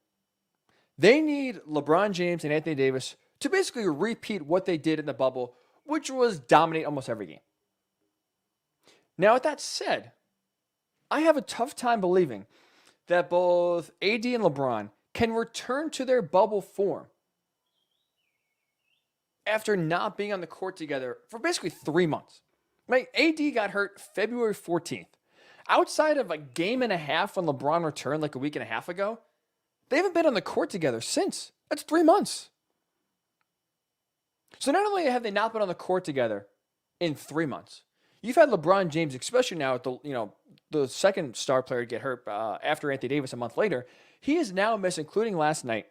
they need LeBron James and Anthony Davis to basically repeat what they did in the bubble, which was dominate almost every game. Now, with that said, I have a tough time believing that both AD and LeBron can return to their bubble form after not being on the court together for basically 3 months. Right? AD got hurt February 14th. Outside of a game and a half when LeBron returned like a week and a half ago, they haven't been on the court together since. That's 3 months. So not only have they not been on the court together in 3 months, you've had LeBron James, especially now at the second star player to get hurt after Anthony Davis a month later. He is now missed, including last night,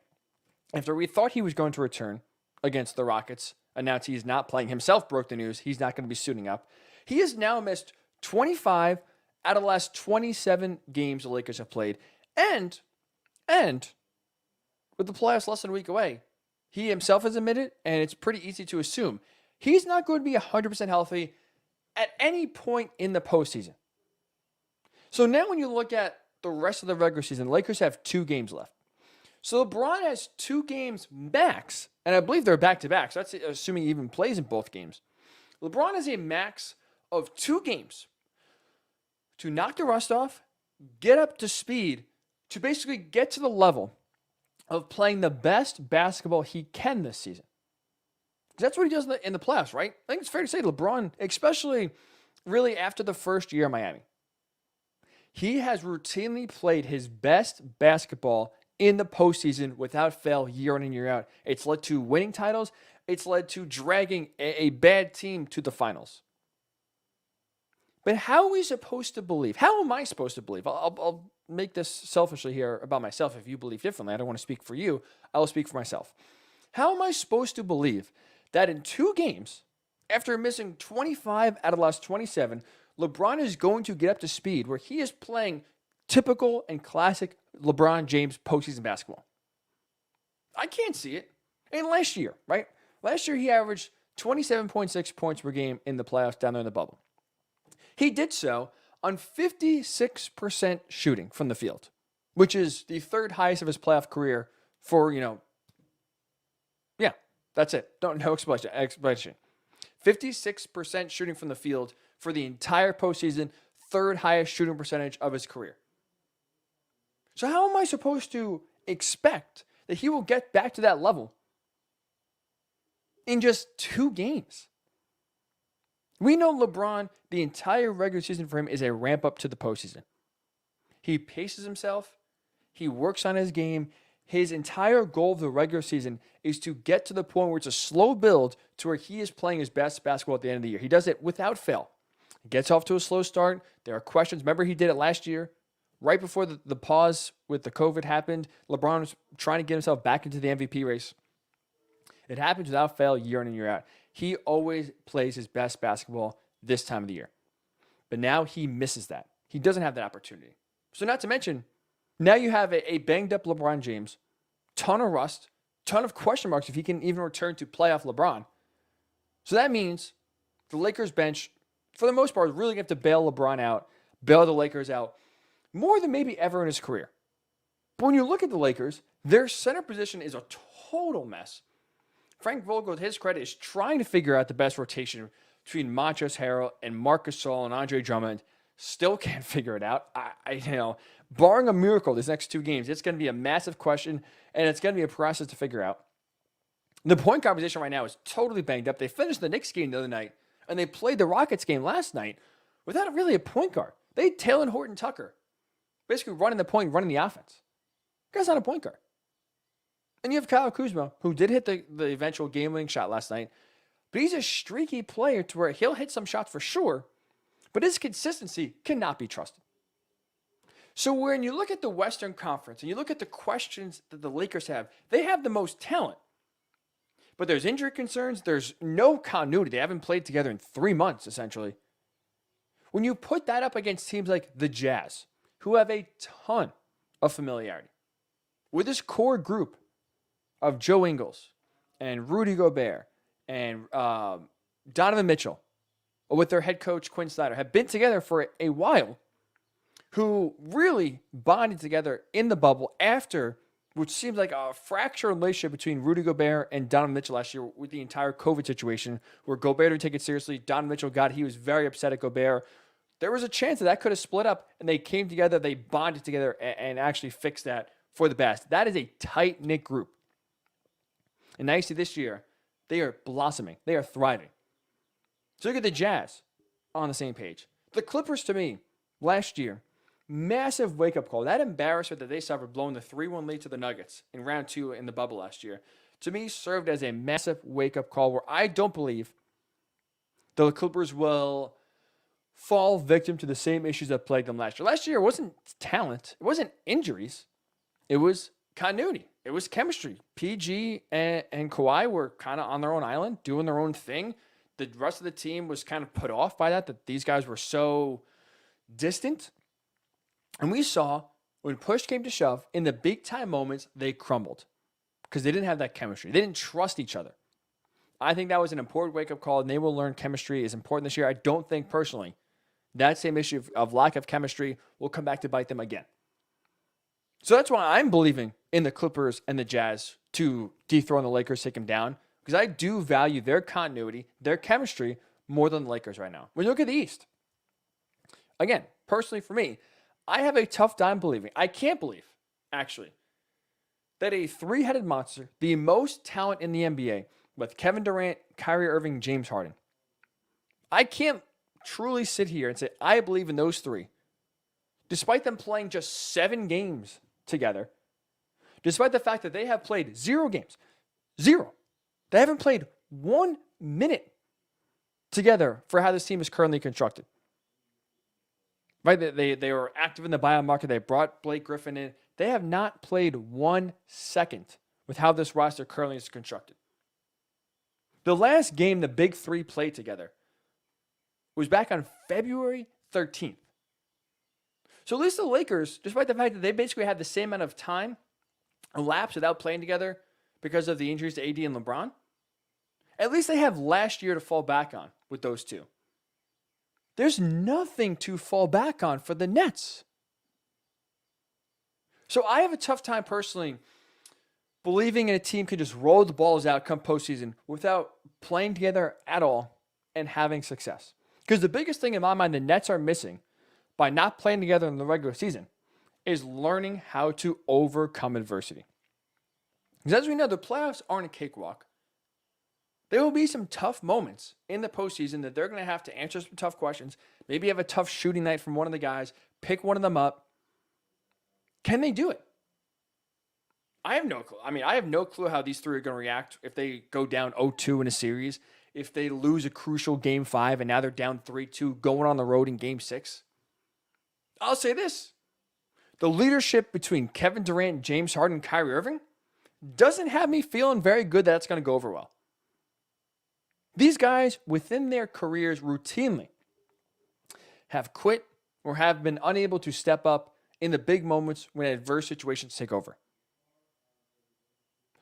after we thought he was going to return against the Rockets. Announced he's not playing. Himself broke the news. He's not going to be suiting up. He has now missed 25 out of the last 27 games the Lakers have played. And with the playoffs less than a week away, he himself has admitted, and it's pretty easy to assume, he's not going to be 100% healthy at any point in the postseason. So now when you look at the rest of the regular season, the Lakers have 2 games left. So LeBron has 2 games max, and I believe they're back-to-back, so that's assuming he even plays in both games. LeBron has a max of 2 games to knock the rust off, get up to speed, to basically get to the level of playing the best basketball he can this season. That's what he does in the playoffs, right? I think it's fair to say LeBron, especially really after the first year in Miami, he has routinely played his best basketball in the postseason without fail year in and year out. It's led to winning titles. It's led to dragging a bad team to the finals. But how are we supposed to believe? How am I supposed to believe? I'll make this selfishly here about myself. If you believe differently, I don't want to speak for you. I will speak for myself. How am I supposed to believe that in 2 games, after missing 25 out of the last 27, LeBron is going to get up to speed where he is playing typical and classic LeBron James postseason basketball? I can't see it. And last year, right? Last year he averaged 27.6 points per game in the playoffs down there in the bubble. He did so on 56% shooting from the field, which is the third highest of his playoff career for, that's it. No explanation. 56% shooting from the field for the entire postseason, third highest shooting percentage of his career. So how am I supposed to expect that he will get back to that level in just 2 games? We know LeBron, the entire regular season for him is a ramp up to the postseason. He paces himself. He works on his game. His entire goal of the regular season is to get to the point where it's a slow build to where he is playing his best basketball at the end of the year. He does it without fail. He gets off to a slow start. There are questions. Remember, he did it last year. Right before the pause with the COVID happened, LeBron was trying to get himself back into the MVP race. It happens without fail year in and year out. He always plays his best basketball this time of the year. But now he misses that. He doesn't have that opportunity. So not to mention, now you have a banged up LeBron James, ton of rust, ton of question marks if he can even return to playoff LeBron. So that means the Lakers bench, for the most part, is really going to have to bail LeBron out, bail the Lakers out, more than maybe ever in his career. But when you look at the Lakers, their center position is a total mess. Frank Vogel, to his credit, is trying to figure out the best rotation between Montrezl Harrell and Marc Gasol and Andre Drummond. Still can't figure it out. Barring a miracle these next 2 games, it's going to be a massive question, and it's going to be a process to figure out. The point guard position right now is totally banged up. They finished the Knicks game the other night, and they played the Rockets game last night without really a point guard. They had Taylor Horton Tucker basically running the point, running the offense. The guy's not a point guard. And you have Kyle Kuzma, who did hit the eventual game-winning shot last night, but he's a streaky player to where he'll hit some shots for sure, but his consistency cannot be trusted. So when you look at the Western Conference and you look at the questions that the Lakers have, they have the most talent. But there's injury concerns. There's no continuity. They haven't played together in 3 months, essentially. When you put that up against teams like the Jazz, who have a ton of familiarity, with this core group of Joe Ingles and Rudy Gobert and Donovan Mitchell, with their head coach Quinn Snyder, have been together for a while, who really bonded together in the bubble after, which seems like a fractured relationship between Rudy Gobert and Donovan Mitchell last year with the entire COVID situation, where Gobert didn't take it seriously. Donovan Mitchell he was very upset at Gobert. There was a chance that could have split up, and they came together, they bonded together, and actually fixed that for the best. That is a tight-knit group. And now you see this year, they are blossoming. They are thriving. So look at the Jazz on the same page. The Clippers, to me, last year, massive wake-up call. That embarrassment that they suffered blowing the 3-1 lead to the Nuggets in round 2 in the bubble last year, to me, served as a massive wake-up call where I don't believe the Clippers will fall victim to the same issues that plagued them last year. Last year, it wasn't talent. It wasn't injuries. It was continuity. It was chemistry. PG and Kawhi were kind of on their own island, doing their own thing. The rest of the team was kind of put off by that these guys were so distant. And we saw when push came to shove, in the big-time moments, they crumbled because they didn't have that chemistry. They didn't trust each other. I think that was an important wake-up call, and they will learn chemistry is important this year. I don't think, personally, that same issue of lack of chemistry will come back to bite them again. So that's why I'm believing in the Clippers and the Jazz to dethrone the Lakers, take them down, because I do value their continuity, their chemistry, more than the Lakers right now. When you look at the East, again, personally for me, I have a tough time believing, I can't believe, actually, that a 3-headed monster, the most talent in the NBA, with Kevin Durant, Kyrie Irving, James Harden, I can't truly sit here and say, I believe in those 3, despite them playing just 7 games together, despite the fact that they have played 0 games, 0. They haven't played 1 minute together for how this team is currently constructed. Right? They were active in the buyout market. They brought Blake Griffin in. They have not played 1 second with how this roster currently is constructed. The last game the Big 3 played together was back on February 13th. So at least the Lakers, despite the fact that they basically had the same amount of time elapsed without playing together, because of the injuries to AD and LeBron. At least they have last year to fall back on with those two. There's nothing to fall back on for the Nets. So I have a tough time personally believing in a team can just roll the balls out come postseason without playing together at all and having success. Because the biggest thing in my mind the Nets are missing by not playing together in the regular season is learning how to overcome adversity. Because as we know, the playoffs aren't a cakewalk. There will be some tough moments in the postseason that they're going to have to answer some tough questions. Maybe have a tough shooting night from one of the guys, pick one of them up. Can they do it? I have no clue. I have no clue how these three are going to react if they go down 0-2 in a series, if they lose a crucial Game 5 and now they're down 3-2 going on the road in Game 6. I'll say this. The leadership between Kevin Durant, James Harden, and Kyrie Irving doesn't have me feeling very good that it's going to go over well. These guys, within their careers, routinely have quit or have been unable to step up in the big moments when adverse situations take over.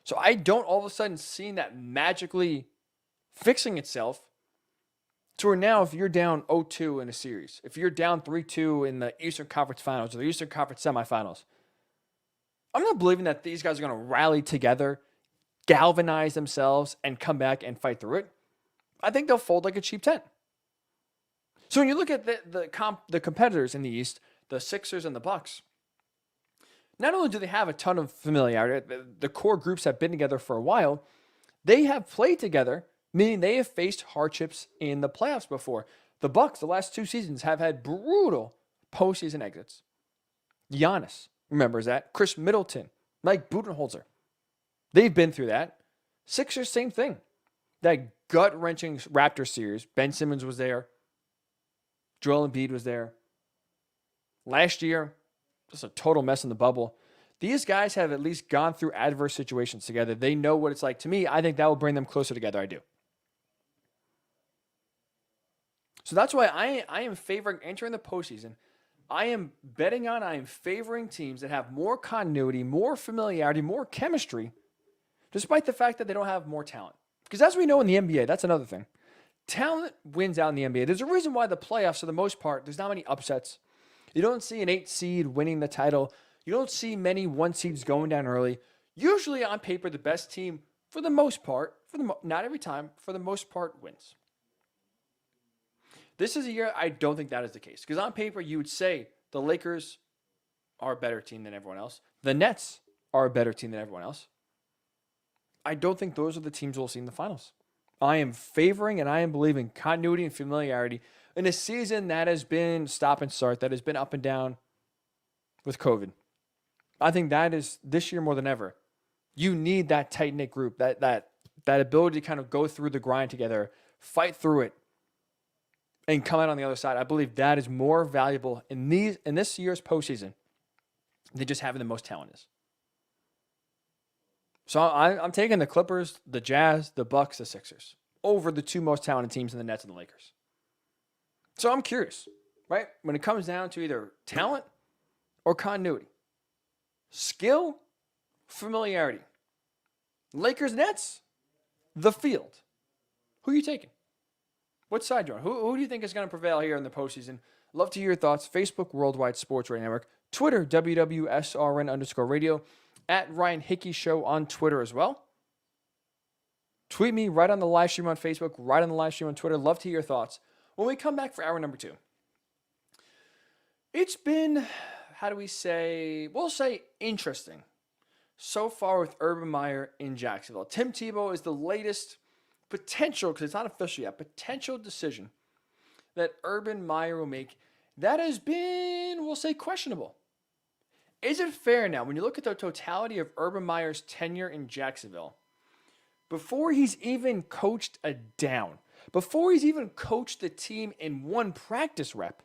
So I don't all of a sudden see that magically fixing itself to where now if you're down 0-2 in a series, if you're down 3-2 in the Eastern Conference Finals or the Eastern Conference Semifinals, I'm not believing that these guys are going to rally together, galvanize themselves, and come back and fight through it. I think they'll fold like a cheap tent. So when you look at the competitors in the East, the Sixers and the Bucks, not only do they have a ton of familiarity, the core groups have been together for a while, they have played together, meaning they have faced hardships in the playoffs before. The Bucks, the last 2 seasons, have had brutal postseason exits. Giannis remembers that. Chris Middleton, Mike Budenholzer. They've been through that. Sixers, same thing. That gut-wrenching Raptors series, Ben Simmons was there. Joel Embiid was there. Last year, just a total mess in the bubble. These guys have at least gone through adverse situations together. They know what it's like. To me, I think that will bring them closer together. I do. So that's why I am favoring entering the postseason. I am favoring teams that have more continuity, more familiarity, more chemistry, despite the fact that they don't have more talent. Because as we know in the NBA, that's another thing. Talent wins out in the NBA. There's a reason why the playoffs, for the most part, there's not many upsets. You don't see an 8 seed winning the title. You don't see many 1 seeds going down early. Usually on paper, the best team, for the most part, not every time, for the most part, wins. This is a year I don't think that is the case. Because on paper, you would say the Lakers are a better team than everyone else. The Nets are a better team than everyone else. I don't think those are the teams we'll see in the finals. I am favoring and I am believing continuity and familiarity in a season that has been stop and start, that has been up and down with COVID. I think that is this year more than ever. You need that tight-knit group, that ability to kind of go through the grind together, fight through it, and come out on the other side. I believe that is more valuable in this year's postseason than just having the most talent is. So I'm taking the Clippers, the Jazz, the Bucks, the Sixers over the 2 most talented teams in the Nets and the Lakers. So I'm curious, right? When it comes down to either talent or continuity, skill, familiarity, Lakers, Nets, the field. Who are you taking? What side do you want? Who do you think is going to prevail here in the postseason? Love to hear your thoughts. Facebook, Worldwide Sports Radio Network. Twitter, WWSRN_radio. At Ryan Hickey Show on Twitter as well. Tweet me right on the live stream on Facebook, right on the live stream on Twitter. Love to hear your thoughts. When we come back for hour number 2, it's been, we'll say interesting so far with Urban Meyer in Jacksonville. Tim Tebow is the latest potential, because it's not official yet, potential decision that Urban Meyer will make that has been, we'll say, questionable. Is it fair now, when you look at the totality of Urban Meyer's tenure in Jacksonville, before he's even coached a down, before he's even coached the team in 1 practice rep,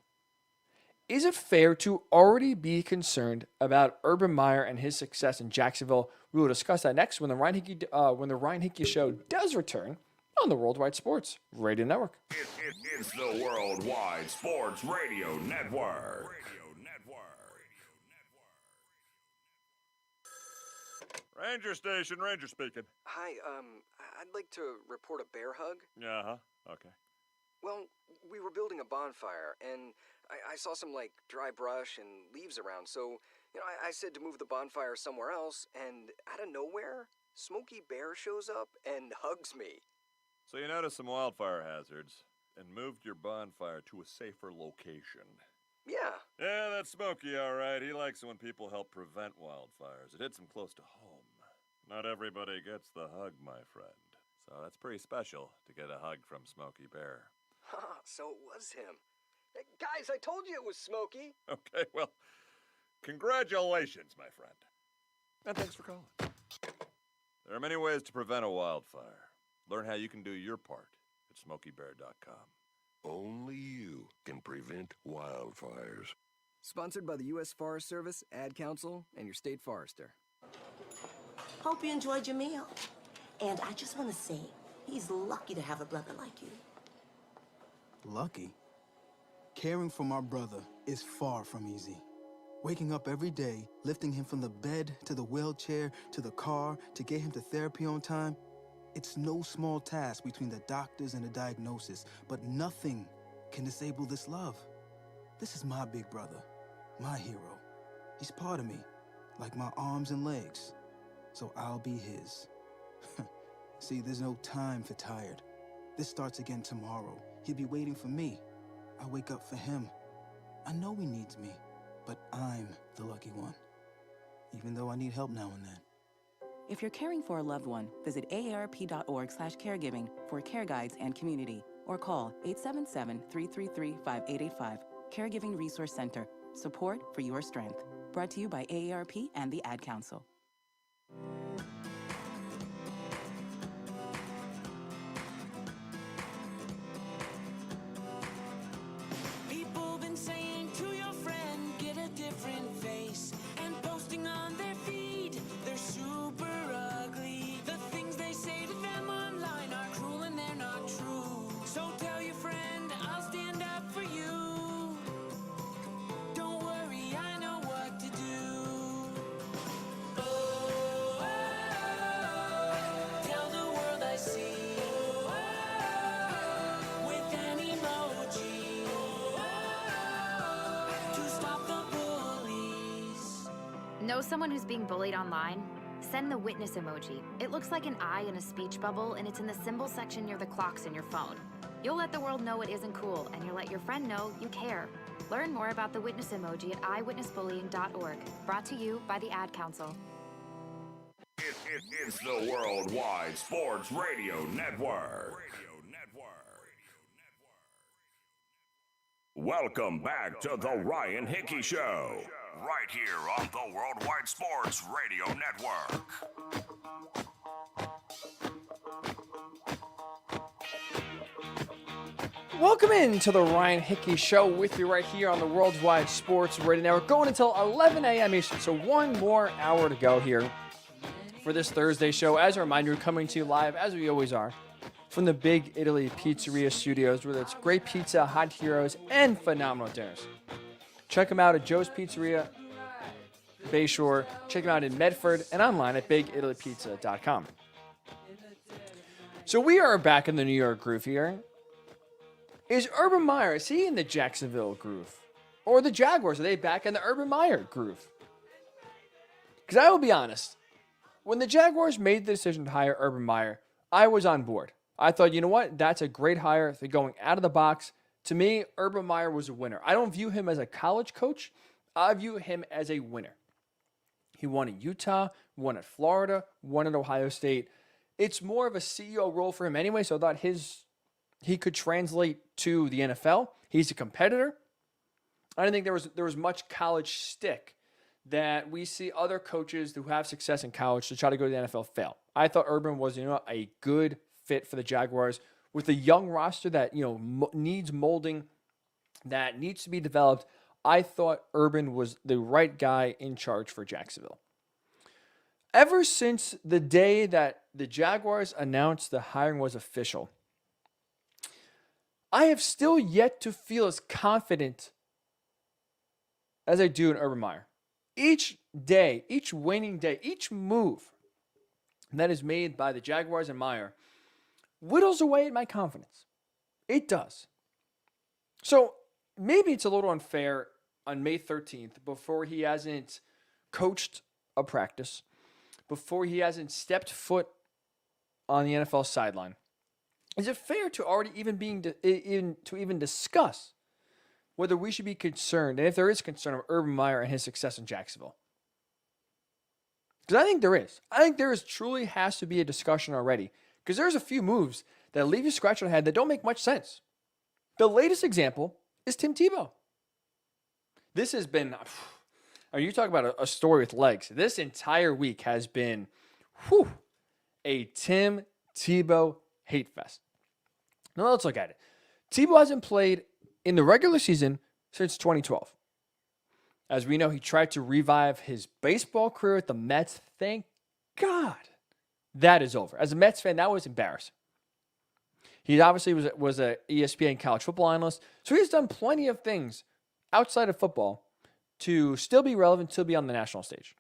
is it fair to already be concerned about Urban Meyer and his success in Jacksonville? We will discuss that next when the Ryan Hickey Show does return on the Worldwide Sports Radio Network. It's the Worldwide Sports Radio Network. Ranger station, Ranger speaking. Hi, I'd like to report a bear hug. Yeah, okay. Well, we were building a bonfire, and I saw some, dry brush and leaves around, so, I said to move the bonfire somewhere else, and out of nowhere, Smokey Bear shows up and hugs me. So you noticed some wildfire hazards and moved your bonfire to a safer location. Yeah. Yeah, that's Smokey, all right. He likes it when people help prevent wildfires. It hits him close to home. Not everybody gets the hug, my friend. So that's pretty special to get a hug from Smokey Bear. So it was him. Hey, guys, I told you it was Smokey. Okay, well, congratulations, my friend. And thanks for calling. There are many ways to prevent a wildfire. Learn how you can do your part at SmokeyBear.com. Only you can prevent wildfires. Sponsored by the U.S. Forest Service, Ad Council, and your state forester. Hope you enjoyed your meal. And I just want to say, he's lucky to have a brother like you. Lucky? Caring for my brother is far from easy. Waking up every day, lifting him from the bed to the wheelchair to the car to get him to therapy on time, it's no small task between the doctors and the diagnosis, but nothing can disable this love. This is my big brother, my hero. He's part of me, like my arms and legs, so I'll be his. See, there's no time for tired. This starts again tomorrow. He'll be waiting for me. I wake up for him. I know he needs me, but I'm the lucky one, even though I need help now and then. If you're caring for a loved one, visit aarp.org/caregiving for care guides and community, or call 877-333-5885. Caregiving Resource Center. Support for your strength. Brought to you by AARP and the Ad Council. People been saying to your friend, get a different face, and posting on their feed, they're super ugly. The things they say to them online are cruel and they're not true. So tell your friend, I'll stand up for you. Don't worry, I know what to do. Oh, tell the world I see. With an emoji. To stop the bullies. Know someone who's being bullied online? Send the witness emoji. It looks like an eye in a speech bubble, and it's in the symbol section near the clocks in your phone. You'll let the world know it isn't cool, and you'll let your friend know you care. Learn more about the witness emoji at eyewitnessbullying.org. Brought to you by the Ad Council. It's the Worldwide Sports Radio Network. Welcome back to the Ryan Hickey Show, right here on the Worldwide Sports Radio Network. Welcome into the Ryan Hickey Show with you right here on the Worldwide Sports Radio Network. Going until 11 a.m. Eastern, so one more hour to go here for this Thursday show. As a reminder, coming to you live, as we always are, from the Big Italy Pizzeria Studios, where it's great pizza, hot heroes, and phenomenal dinners. Check them out at Joe's Pizzeria, Bayshore. Check them out in Medford and online at BigItalyPizza.com. So we are back in the New York groove here. Is Urban Meyer, is he in the Jacksonville groove? Or the Jaguars, are they back in the Urban Meyer groove? Because I will be honest, when the Jaguars made the decision to hire Urban Meyer, I was on board. I thought, you know what? That's a great hire. They're going out of the box. To me, Urban Meyer was a winner. I don't view him as a college coach. I view him as a winner. He won at Utah, won at Florida, won at Ohio State. It's more of a CEO role for him anyway, so I thought he could translate to the NFL. He's a competitor. I didn't think there was much college stick that we see other coaches who have success in college to try to go to the NFL fail. I thought Urban was, a good fit for the Jaguars with a young roster that, needs molding, that needs to be developed. I thought Urban was the right guy in charge for Jacksonville. Ever since the day that the Jaguars announced the hiring was official, I have still yet to feel as confident as I do in Urban Meyer. Each day, each waning day, each move that is made by the Jaguars and Meyer whittles away at my confidence. It does. So maybe it's a little unfair on May 13th, before he hasn't coached a practice, before he hasn't stepped foot on the NFL sideline. Is it fair to already even discuss whether we should be concerned, and if there is concern, of Urban Meyer and his success in Jacksonville? Because I think there is. I think there truly has to be a discussion already. Because there's a few moves that leave you scratching your head that don't make much sense. The latest example is Tim Tebow. This has been, I mean, you talk about a story with legs. This entire week has been, a Tim Tebow hate fest. Now let's look at it. Tebow hasn't played in the regular season since 2012. As we know, he tried to revive his baseball career with the Mets. Thank God that is over. As a Mets fan, that was embarrassing. He obviously was a ESPN college football analyst, so he's done plenty of things outside of football to still be relevant, to be on the national stage.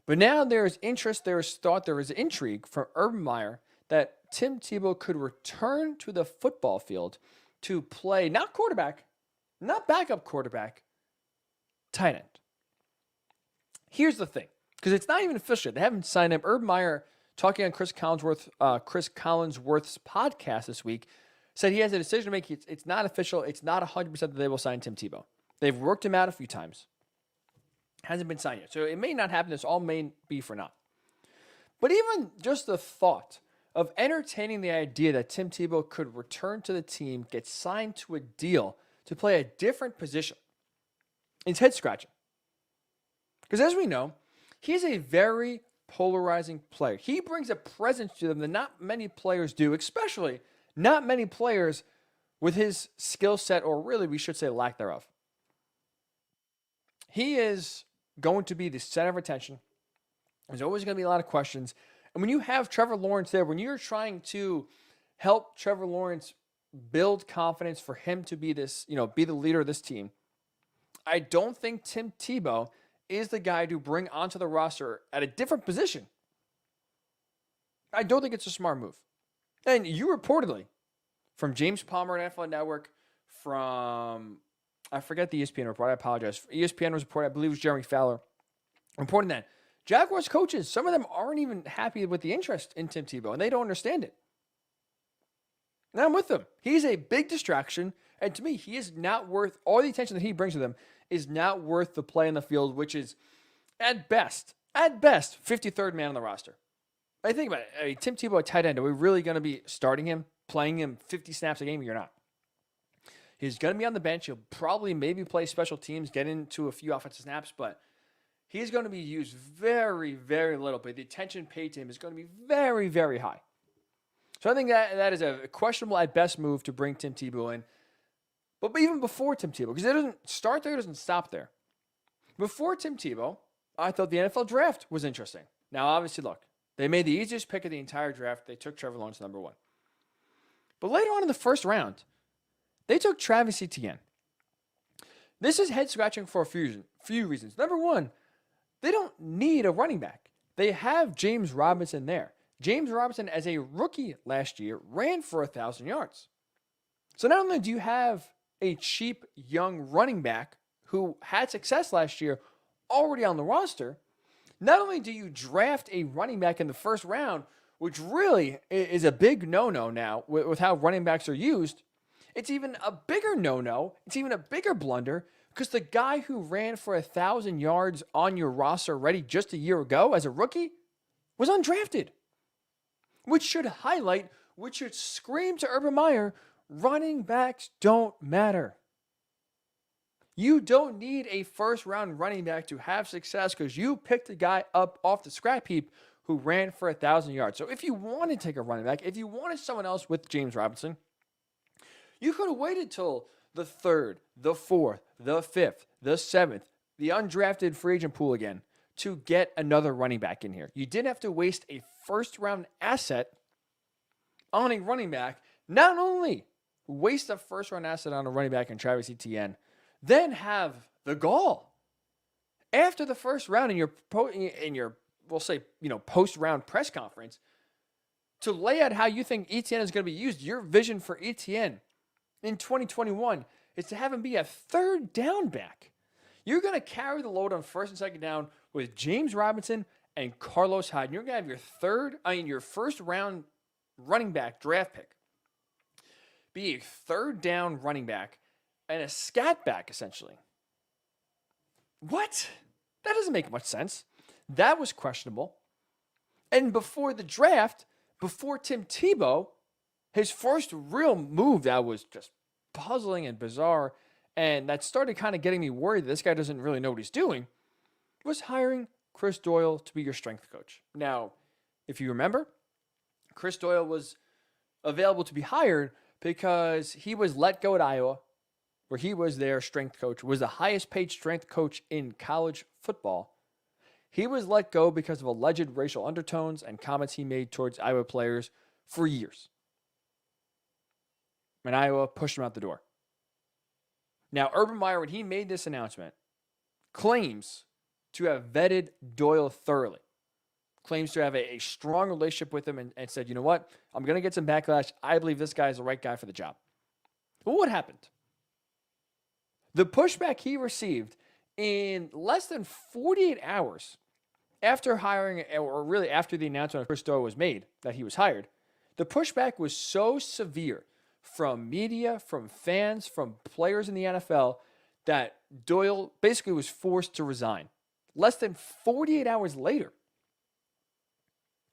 But now there is interest, there is thought, there is intrigue from Urban Meyer that Tim Tebow could return to the football field to play, not quarterback, not backup quarterback, tight end. Here's the thing, because it's not even official. They haven't signed him. Urban Meyer, talking on Chris Collinsworth's podcast this week, said he has a decision to make. It's not official. It's not 100% that they will sign Tim Tebow. They've worked him out a few times. Hasn't been signed yet. So it may not happen. This all may be for naught. But even just the thought of entertaining the idea that Tim Tebow could return to the team, get signed to a deal to play a different position, it's head-scratching. Because as we know, he's a very polarizing player. He brings a presence to them that not many players do, especially not many players with his skill set, or really we should say lack thereof. He is going to be the center of attention. There's always going to be a lot of questions. And when you have Trevor Lawrence there, when you're trying to help Trevor Lawrence build confidence for him to be this, be the leader of this team, I don't think Tim Tebow is the guy to bring onto the roster at a different position. I don't think it's a smart move. And you reportedly, from James Palmer at NFL Network, from, I forget the ESPN report, I apologize. ESPN was reporting, I believe it was Jeremy Fowler, reporting that Jaguars coaches, some of them aren't even happy with the interest in Tim Tebow, and they don't understand it. And I'm with them. He's a big distraction, and to me, he is not worth, all the attention that he brings to them is not worth the play in the field, which is, at best, 53rd man on the roster. I think about it. Tim Tebow, a tight end, are we really going to be starting him, playing him 50 snaps a game? You're not. He's going to be on the bench. He'll probably maybe play special teams, get into a few offensive snaps, but he's going to be used very, very little. But the attention paid to him is going to be very, very high. So I think that is a questionable at best move to bring Tim Tebow in. But even before Tim Tebow, because it doesn't start there, it doesn't stop there. Before Tim Tebow, I thought the NFL draft was interesting. Now, obviously, look, they made the easiest pick of the entire draft. They took Trevor Lawrence number 1. But later on in the first round, they took Travis Etienne. This is head-scratching for a few reasons. Number one, they don't need a running back. They have James Robinson there. James Robinson, as a rookie last year, ran for 1,000 yards. So not only do you have a cheap young running back who had success last year already on the roster, not only do you draft a running back in the first round, which really is a big no-no now with how running backs are used, it's even a bigger no-no, it's even a bigger blunder, because the guy who ran for 1,000 yards on your roster already just a year ago as a rookie was undrafted. Which should highlight, which should scream to Urban Meyer, running backs don't matter. You don't need a first-round running back to have success because you picked a guy up off the scrap heap who ran for 1,000 yards. So if you want to take a running back, if you wanted someone else with James Robinson, you could have waited till the 3rd, the 4th, the 5th, the 7th, the undrafted free agent pool again to get another running back in here. You didn't have to waste a first-round asset on a running back. Not only waste a first-round asset on a running back in Travis Etienne, then have the gall after the first round in your we'll say, post-round press conference to lay out how you think ETN is going to be used. Your vision for ETN in 2021 is to have him be a third down back. You're going to carry the load on first and second down with James Robinson and Carlos Hyde. And you're going to have your first round running back draft pick be a third down running back and a scat back, essentially. What? That doesn't make much sense. That was questionable. And before the draft, before Tim Tebow, his first real move that was just puzzling and bizarre, and that started kind of getting me worried that this guy doesn't really know what he's doing, was hiring Chris Doyle to be your strength coach. Now, if you remember, Chris Doyle was available to be hired because he was let go at Iowa, where he was their strength coach, was the highest paid strength coach in college football. He was let go because of alleged racial undertones and comments he made towards Iowa players for years. And Iowa pushed him out the door. Now, Urban Meyer, when he made this announcement, claims to have vetted Doyle thoroughly. Claims to have a strong relationship with him and said, you know what? I'm going to get some backlash. I believe this guy is the right guy for the job. But what happened? The pushback he received in less than 48 hours after hiring, or really after the announcement of Chris Doyle was made that he was hired, the pushback was so severe from media, from fans, from players in the NFL that Doyle basically was forced to resign. Less than 48 hours later,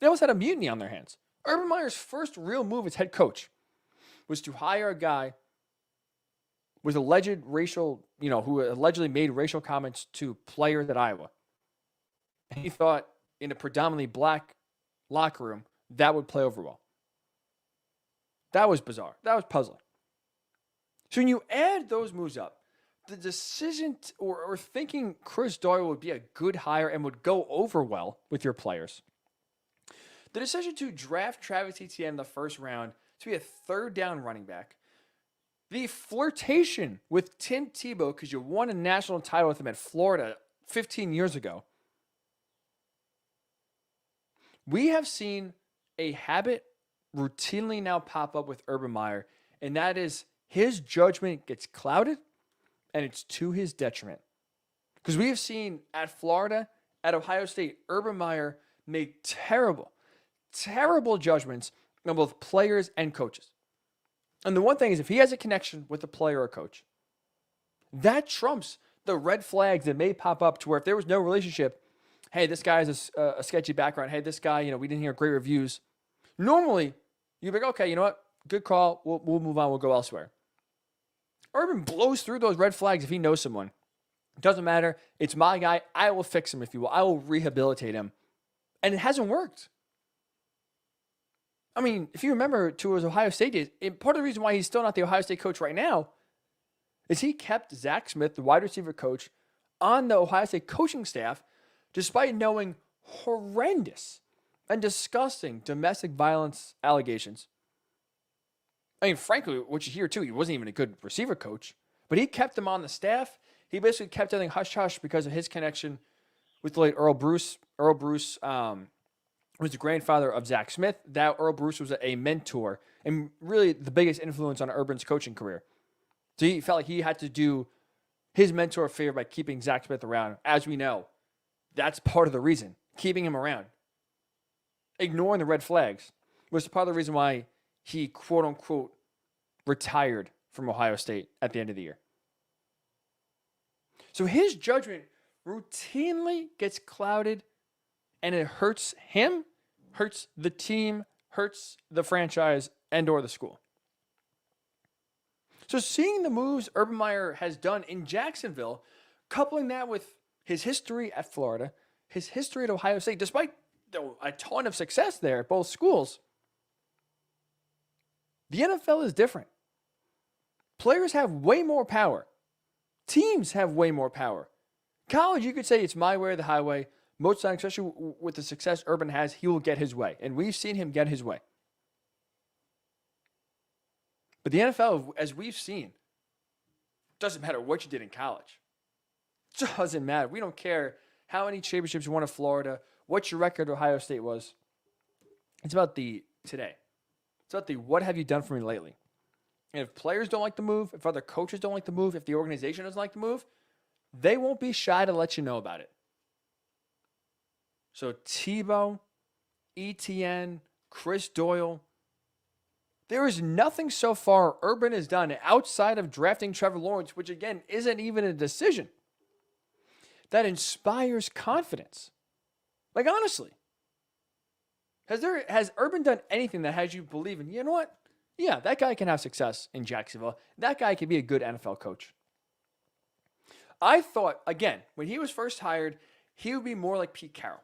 they almost had a mutiny on their hands. Urban Meyer's first real move as head coach was to hire a guy with alleged racial, who allegedly made racial comments to players at Iowa. And he thought in a predominantly black locker room, that would play over well. That was bizarre. That was puzzling. So when you add those moves up, the decision or thinking Chris Doyle would be a good hire and would go over well with your players, the decision to draft Travis Etienne in the first round to be a third down running back, the flirtation with Tim Tebow because you won a national title with him at Florida 15 years ago. We have seen a habit routinely now pop up with Urban Meyer, and that is his judgment gets clouded, and it's to his detriment. Because we have seen at Florida, at Ohio State, Urban Meyer make terrible judgments on both players and coaches. And the one thing is, if he has a connection with a player or coach, that trumps the red flags that may pop up to where if there was no relationship, hey, this guy has a sketchy background. Hey, this guy, we didn't hear great reviews. Normally, you'd be like, okay, you know what? Good call. We'll move on. We'll go elsewhere. Urban blows through those red flags if he knows someone. It doesn't matter. It's my guy. I will fix him, if you will. I will rehabilitate him. And it hasn't worked. I mean, if you remember to his Ohio State days, part of the reason why he's still not the Ohio State coach right now is he kept Zach Smith, the wide receiver coach, on the Ohio State coaching staff despite knowing horrendous and disgusting domestic violence allegations. I mean, frankly, what you hear too, he wasn't even a good receiver coach, but he kept him on the staff. He basically kept everything hush-hush because of his connection with the late Earl Bruce. Earl Bruce was the grandfather of Zach Smith. That Earl Bruce was a mentor and really the biggest influence on Urban's coaching career. So he felt like he had to do his mentor a favor by keeping Zach Smith around. As we know, that's part of the reason. Keeping him around. Ignoring the red flags was part of the reason why he, quote-unquote, retired from Ohio State at the end of the year. So his judgment routinely gets clouded, and it hurts him, hurts the team, hurts the franchise, and or the school. So seeing the moves Urban Meyer has done in Jacksonville, coupling that with his history at Florida, his history at Ohio State, despite a ton of success there at both schools, the NFL is different. Players have way more power. Teams have way more power. College, you could say it's my way or the highway. Most times, especially with the success Urban has, he will get his way. And we've seen him get his way. But the NFL, as we've seen, doesn't matter what you did in college. It doesn't matter. We don't care how many championships you won at Florida, what your record at Ohio State was. It's about the today. It's about the what have you done for me lately. And if players don't like the move, if other coaches don't like the move, if the organization doesn't like the move, they won't be shy to let you know about it. So Tebow, ETN, Chris Doyle, there is nothing so far Urban has done outside of drafting Trevor Lawrence, which again isn't even a decision, that inspires confidence. Like honestly, has Urban done anything that has you believing, you know what? Yeah, that guy can have success in Jacksonville. That guy can be a good NFL coach. I thought, again, when he was first hired, he would be more like Pete Carroll.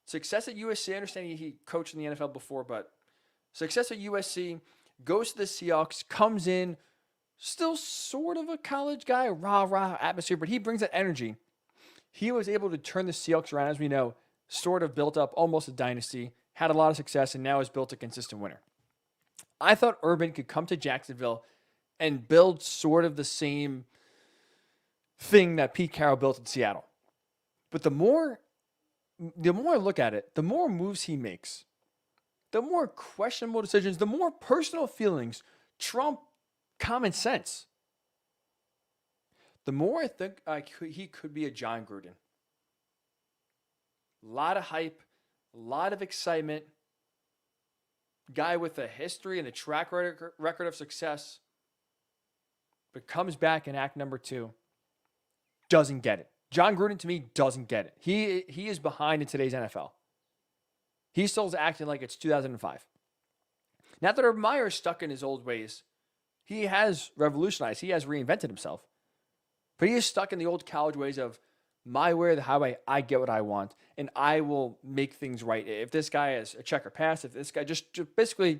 Success at USC, I understand he coached in the NFL before, but success at USC, goes to the Seahawks, comes in, still sort of a college guy, rah-rah atmosphere, but he brings that energy. He was able to turn the Seahawks around, as we know, sort of built up almost a dynasty, had a lot of success, and now has built a consistent winner. I thought Urban could come to Jacksonville and build sort of the same thing that Pete Carroll built in Seattle. But the more I look at it, the more moves he makes, the more questionable decisions, the more personal feelings trump common sense. The more I think he could be a John Gruden. A lot of hype, a lot of excitement. Guy with a history and a track record of success, but comes back in act number 2, doesn't get it. John Gruden, to me, doesn't get it. He is behind in today's NFL. He still is acting like it's 2005. Not that Urban Meyer is stuck in his old ways. He has revolutionized. He has reinvented himself. But he is stuck in the old college ways of my way or the highway. I get what I want, and I will make things right. If this guy has a check or pass, if this guy just basically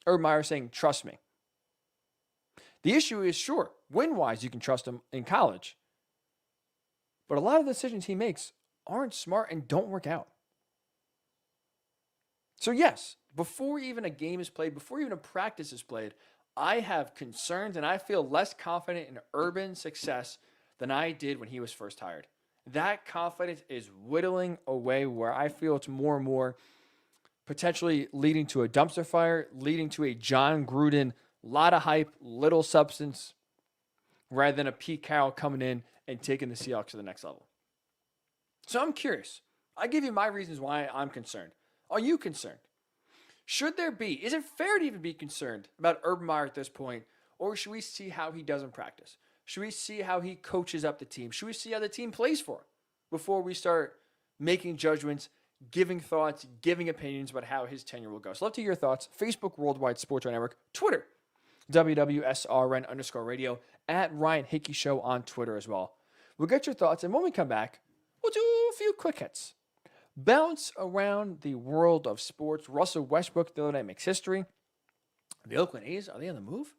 Urban Meyer saying, trust me. The issue is, sure, win-wise, you can trust him in college. But a lot of the decisions he makes aren't smart and don't work out. So yes, before even a game is played, before even a practice is played, I have concerns and I feel less confident in Urban's success than I did when he was first hired. That confidence is whittling away where I feel it's more and more potentially leading to a dumpster fire, leading to a John Gruden, lot of hype, little substance, rather than a Pete Carroll coming in and taking the Seahawks to the next level. So I'm curious. I give you my reasons why I'm concerned. Are you concerned? Should there be? Is it fair to even be concerned about Urban Meyer at this point? Or should we see how he does in practice? Should we see how he coaches up the team? Should we see how the team plays for him before we start making judgments, giving thoughts, giving opinions about how his tenure will go? So love to hear your thoughts. Facebook Worldwide Sports Radio Network. Twitter, WWSRN_radio. At Ryan Hickey Show on Twitter as well. We'll get your thoughts, and when we come back, we'll do a few quick hits. Bounce around the world of sports. Russell Westbrook the other night makes history. The Oakland A's, are they on the move?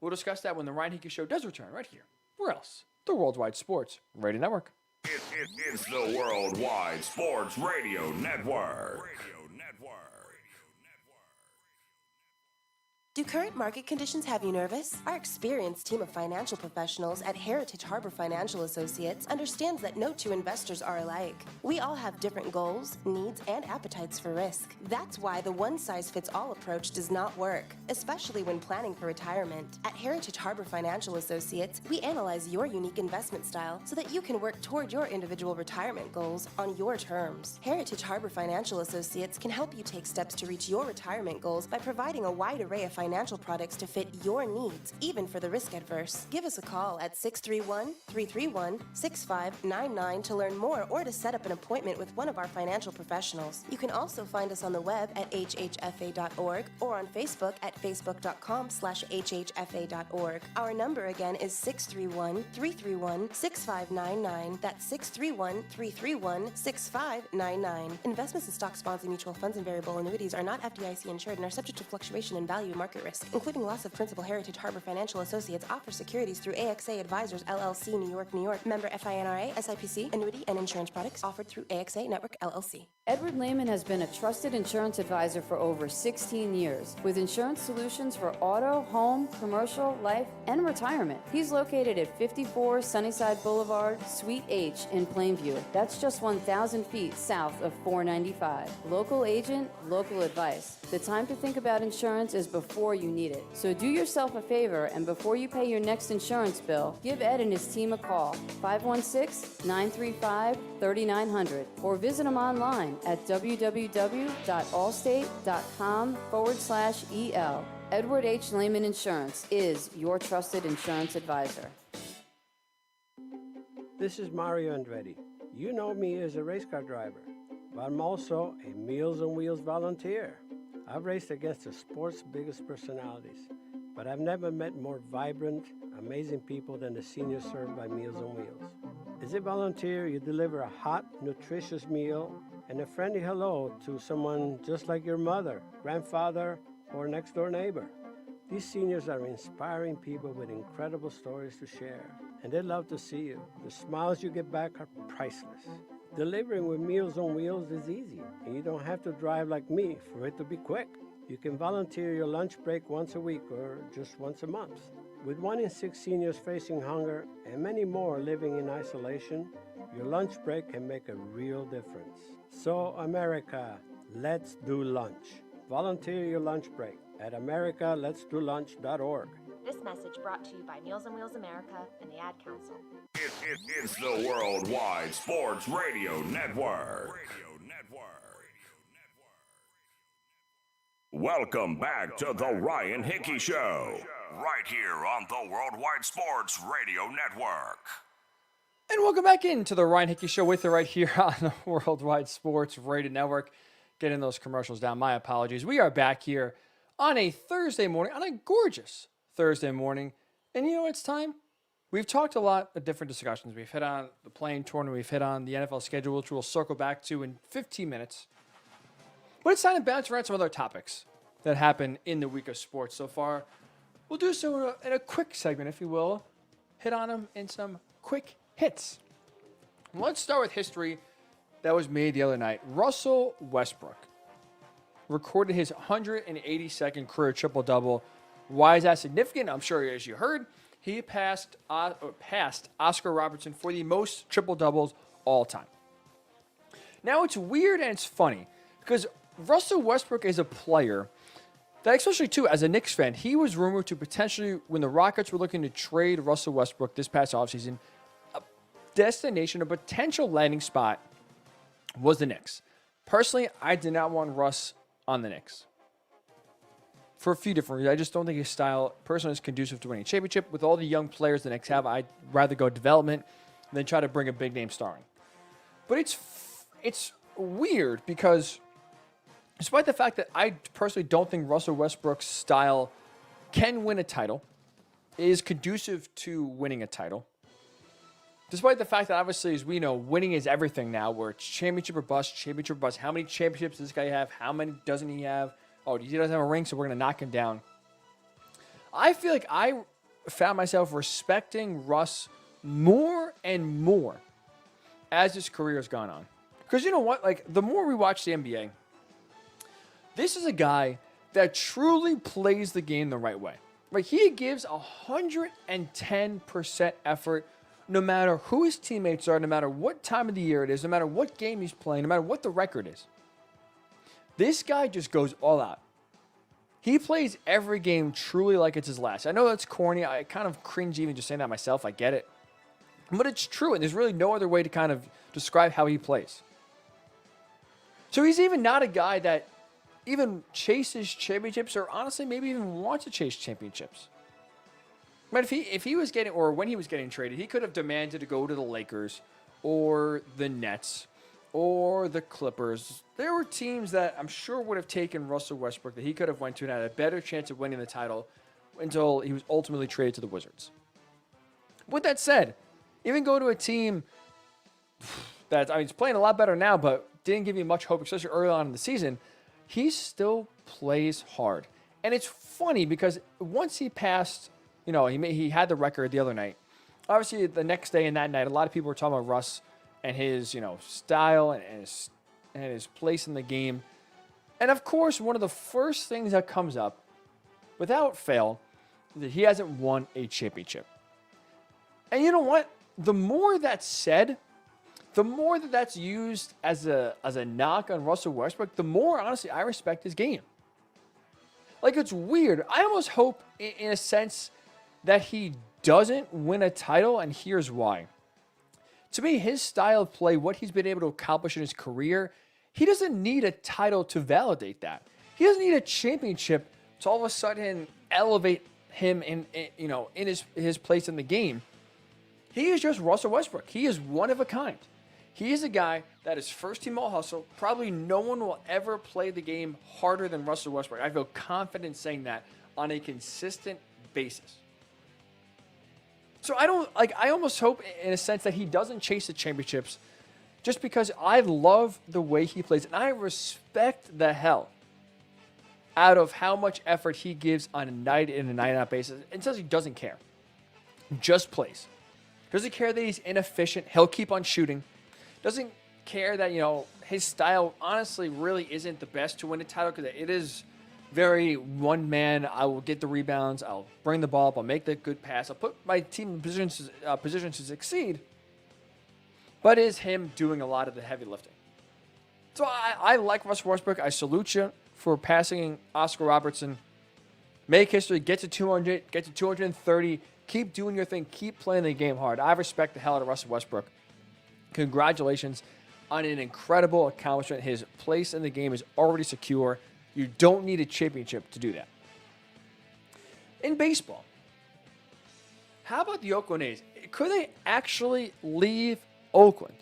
We'll discuss that when the Ryan Hickey Show does return right here. Where else? The Worldwide Sports Radio Network. It's the Worldwide Sports Radio Network. Do current market conditions have you nervous? Our experienced team of financial professionals at Heritage Harbor Financial Associates understands that no two investors are alike. We all have different goals, needs, and appetites for risk. That's why the one-size-fits-all approach does not work, especially when planning for retirement. At Heritage Harbor Financial Associates, we analyze your unique investment style so that you can work toward your individual retirement goals on your terms. Heritage Harbor Financial Associates can help you take steps to reach your retirement goals by providing a wide array of financial products to fit your needs, even for the risk adverse. Give us a call at 631-331-6599 to learn more or to set up an appointment with one of our financial professionals. You can also find us on the web at hhfa.org or on Facebook at facebook.com/hhfa.org. Our number again is 631-331-6599. That's 631-331-6599. Investments in stocks, bonds, and mutual funds and variable annuities are not FDIC insured and are subject to fluctuation in value, market market risk, including loss of principal. Heritage Harbor Financial Associates offers securities through AXA Advisors LLC, New York, New York. Member FINRA, SIPC, annuity and insurance products offered through AXA Network LLC. Edward Lehman has been a trusted insurance advisor for over 16 years with insurance solutions for auto, home, commercial, life, and retirement. He's located at 54 Sunnyside Boulevard, Suite H in Plainview. That's just 1,000 feet south of 495. Local agent, local advice. The time to think about insurance is before you need it. So do yourself a favor, and before you pay your next insurance bill, give Ed and his team a call, 516-935-3900, or visit him online at www.allstate.com/EL. Edward H. Lehman Insurance is your trusted insurance advisor. This is Mario Andretti. You know me as a race car driver, but I'm also a Meals on Wheels volunteer. I've raced against the sport's biggest personalities, but I've never met more vibrant, amazing people than the seniors served by Meals on Wheels. As a volunteer, you deliver a hot, nutritious meal and a friendly hello to someone just like your mother, grandfather, or next-door neighbor. These seniors are inspiring people with incredible stories to share, and they love to see you. The smiles you get back are priceless. Delivering with Meals on Wheels is easy, and you don't have to drive like me for it to be quick. You can volunteer your lunch break once a week or just once a month. With 1 in 6 seniors facing hunger and many more living in isolation, your lunch break can make a real difference. So, America, let's do lunch. Volunteer your lunch break at americaletsdolunch.org. This message brought to you by Meals on Wheels America and the Ad Council. It's the Worldwide Sports Radio Network. Welcome back to the Ryan Hickey Show, right here on the Worldwide Sports Radio Network. And welcome back into the Ryan Hickey Show with you right here on the Worldwide Sports Radio Network. Getting those commercials down, my apologies. We are back here on a Thursday morning, on a gorgeous Thursday morning. And you know, it's time. We've talked a lot of different discussions. We've hit on the playing tournament. We've hit on the NFL schedule, which we'll circle back to in 15 minutes. But it's time to bounce around some other topics that happened in the week of sports so far. We'll do so in a quick segment, if you will. Hit on them in some quick hits. Let's start with history that was made the other night. Russell Westbrook recorded his 182nd career triple-double. Why is that significant? I'm sure, as you heard, he passed Oscar Robertson for the most triple-doubles all time. Now, it's weird and it's funny because Russell Westbrook is a player that, especially, too, as a Knicks fan, he was rumored to potentially, when the Rockets were looking to trade Russell Westbrook this past offseason, a destination, a potential landing spot was the Knicks. Personally, I did not want Russ on the Knicks for a few different reasons. I just don't think his style personally is conducive to winning a championship. With all the young players the Knicks have, I'd rather go development than try to bring a big name star in. But it's weird because despite the fact that I personally don't think Russell Westbrook's style can win a title, is conducive to winning a title, despite the fact that, obviously, as we know, winning is everything now, where it's championship or bust, championship or bust. How many championships does this guy have? How many doesn't he have? Oh, he doesn't have a ring, so we're going to knock him down. I feel like I found myself respecting Russ more and more as his career has gone on. Because you know what? Like, the more we watch the NBA, this is a guy that truly plays the game the right way. Like, he gives 110% effort no matter who his teammates are, no matter what time of the year it is, no matter what game he's playing, no matter what the record is. This guy just goes all out. He plays every game truly like it's his last. I know that's corny. I kind of cringe even just saying that myself. I get it. But it's true, and there's really no other way to kind of describe how he plays. So he's even not a guy that even chases championships or honestly maybe even wants to chase championships. But if he was getting, or when he was getting traded, he could have demanded to go to the Lakers or the Nets or the Clippers. There were teams that I'm sure would have taken Russell Westbrook that he could have went to and had a better chance of winning the title until he was ultimately traded to the Wizards. With that said, even go to a team that, he's playing a lot better now, but didn't give you much hope, especially early on in the season, he still plays hard. And it's funny because once he passed, he had the record the other night. Obviously, the next day and that night, a lot of people were talking about Russ and his, style and his place in the game. And of course, one of the first things that comes up, without fail, is that he hasn't won a championship. And you know what? The more that's said, the more that's used as a knock on Russell Westbrook, the more, honestly, I respect his game. Like, it's weird. I almost hope, in a sense, that he doesn't win a title, and here's why. To me, his style of play, what he's been able to accomplish in his career, he doesn't need a title to validate that. He doesn't need a championship to all of a sudden elevate him in his place in the game. He is just Russell Westbrook. He is one of a kind. He is a guy that is first team all hustle. Probably no one will ever play the game harder than Russell Westbrook. I feel confident saying that on a consistent basis. So I almost hope in a sense that he doesn't chase the championships just because I love the way he plays. And I respect the hell out of how much effort he gives on a night in and night out basis. And says he doesn't care. Just plays. Doesn't care that he's inefficient. He'll keep on shooting. Doesn't care that, his style honestly really isn't the best to win a title because it is very one man. I will get the rebounds. I'll bring the ball up. I'll make the good pass. I'll put my team in positions to succeed. But it is him doing a lot of the heavy lifting. So I like Russell Westbrook. I salute you for passing Oscar Robertson. Make history. Get to 200. Get to 230. Keep doing your thing. Keep playing the game hard. I respect the hell out of Russell Westbrook. Congratulations on an incredible accomplishment. His place in the game is already secure. You don't need a championship to do that. In baseball, how about the Oakland A's? Could they actually leave Oakland?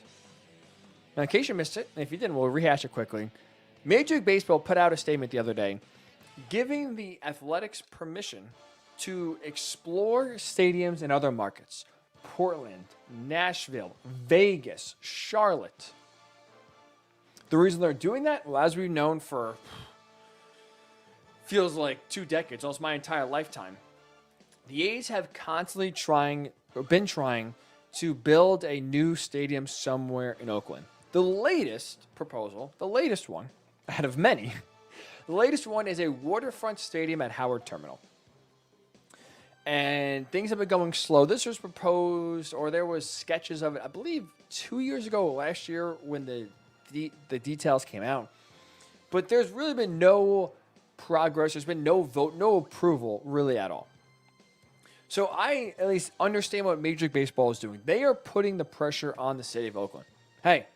Now, in case you missed it, and if you didn't, we'll rehash it quickly. Major League Baseball put out a statement the other day giving the Athletics permission to explore stadiums in other markets. Portland, Nashville, Vegas, Charlotte. The reason they're doing that, well, as we've known for feels like 2 decades, almost my entire lifetime, the A's have constantly been trying to build a new stadium somewhere in Oakland. The latest proposal, the latest one, out of many, the latest one is a waterfront stadium at Howard Terminal. And things have been going slow. This was proposed, or there was sketches of it, I believe 2 years ago, last year, when the details came out. But there's really been no progress. There's been no vote, no approval, really at all. So I at least understand what Major League Baseball is doing. They are putting the pressure on the city of Oakland. Hey,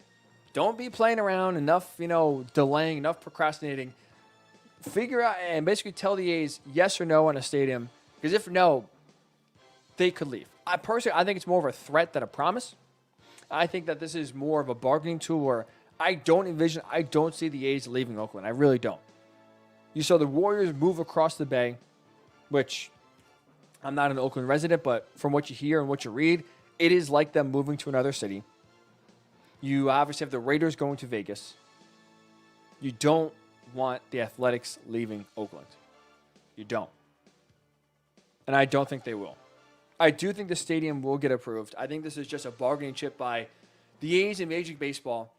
don't be playing around, enough, delaying, enough procrastinating. Figure out and basically tell the A's yes or no on a stadium. Because if no, they could leave. I think it's more of a threat than a promise. I think that this is more of a bargaining tool where I don't see the A's leaving Oakland. I really don't. You saw the Warriors move across the bay, which I'm not an Oakland resident, but from what you hear and what you read, it is like them moving to another city. You obviously have the Raiders going to Vegas. You don't want the Athletics leaving Oakland. You don't. And I don't think they will. I do think the stadium will get approved. I think this is just a bargaining chip by the A's and Major League Baseball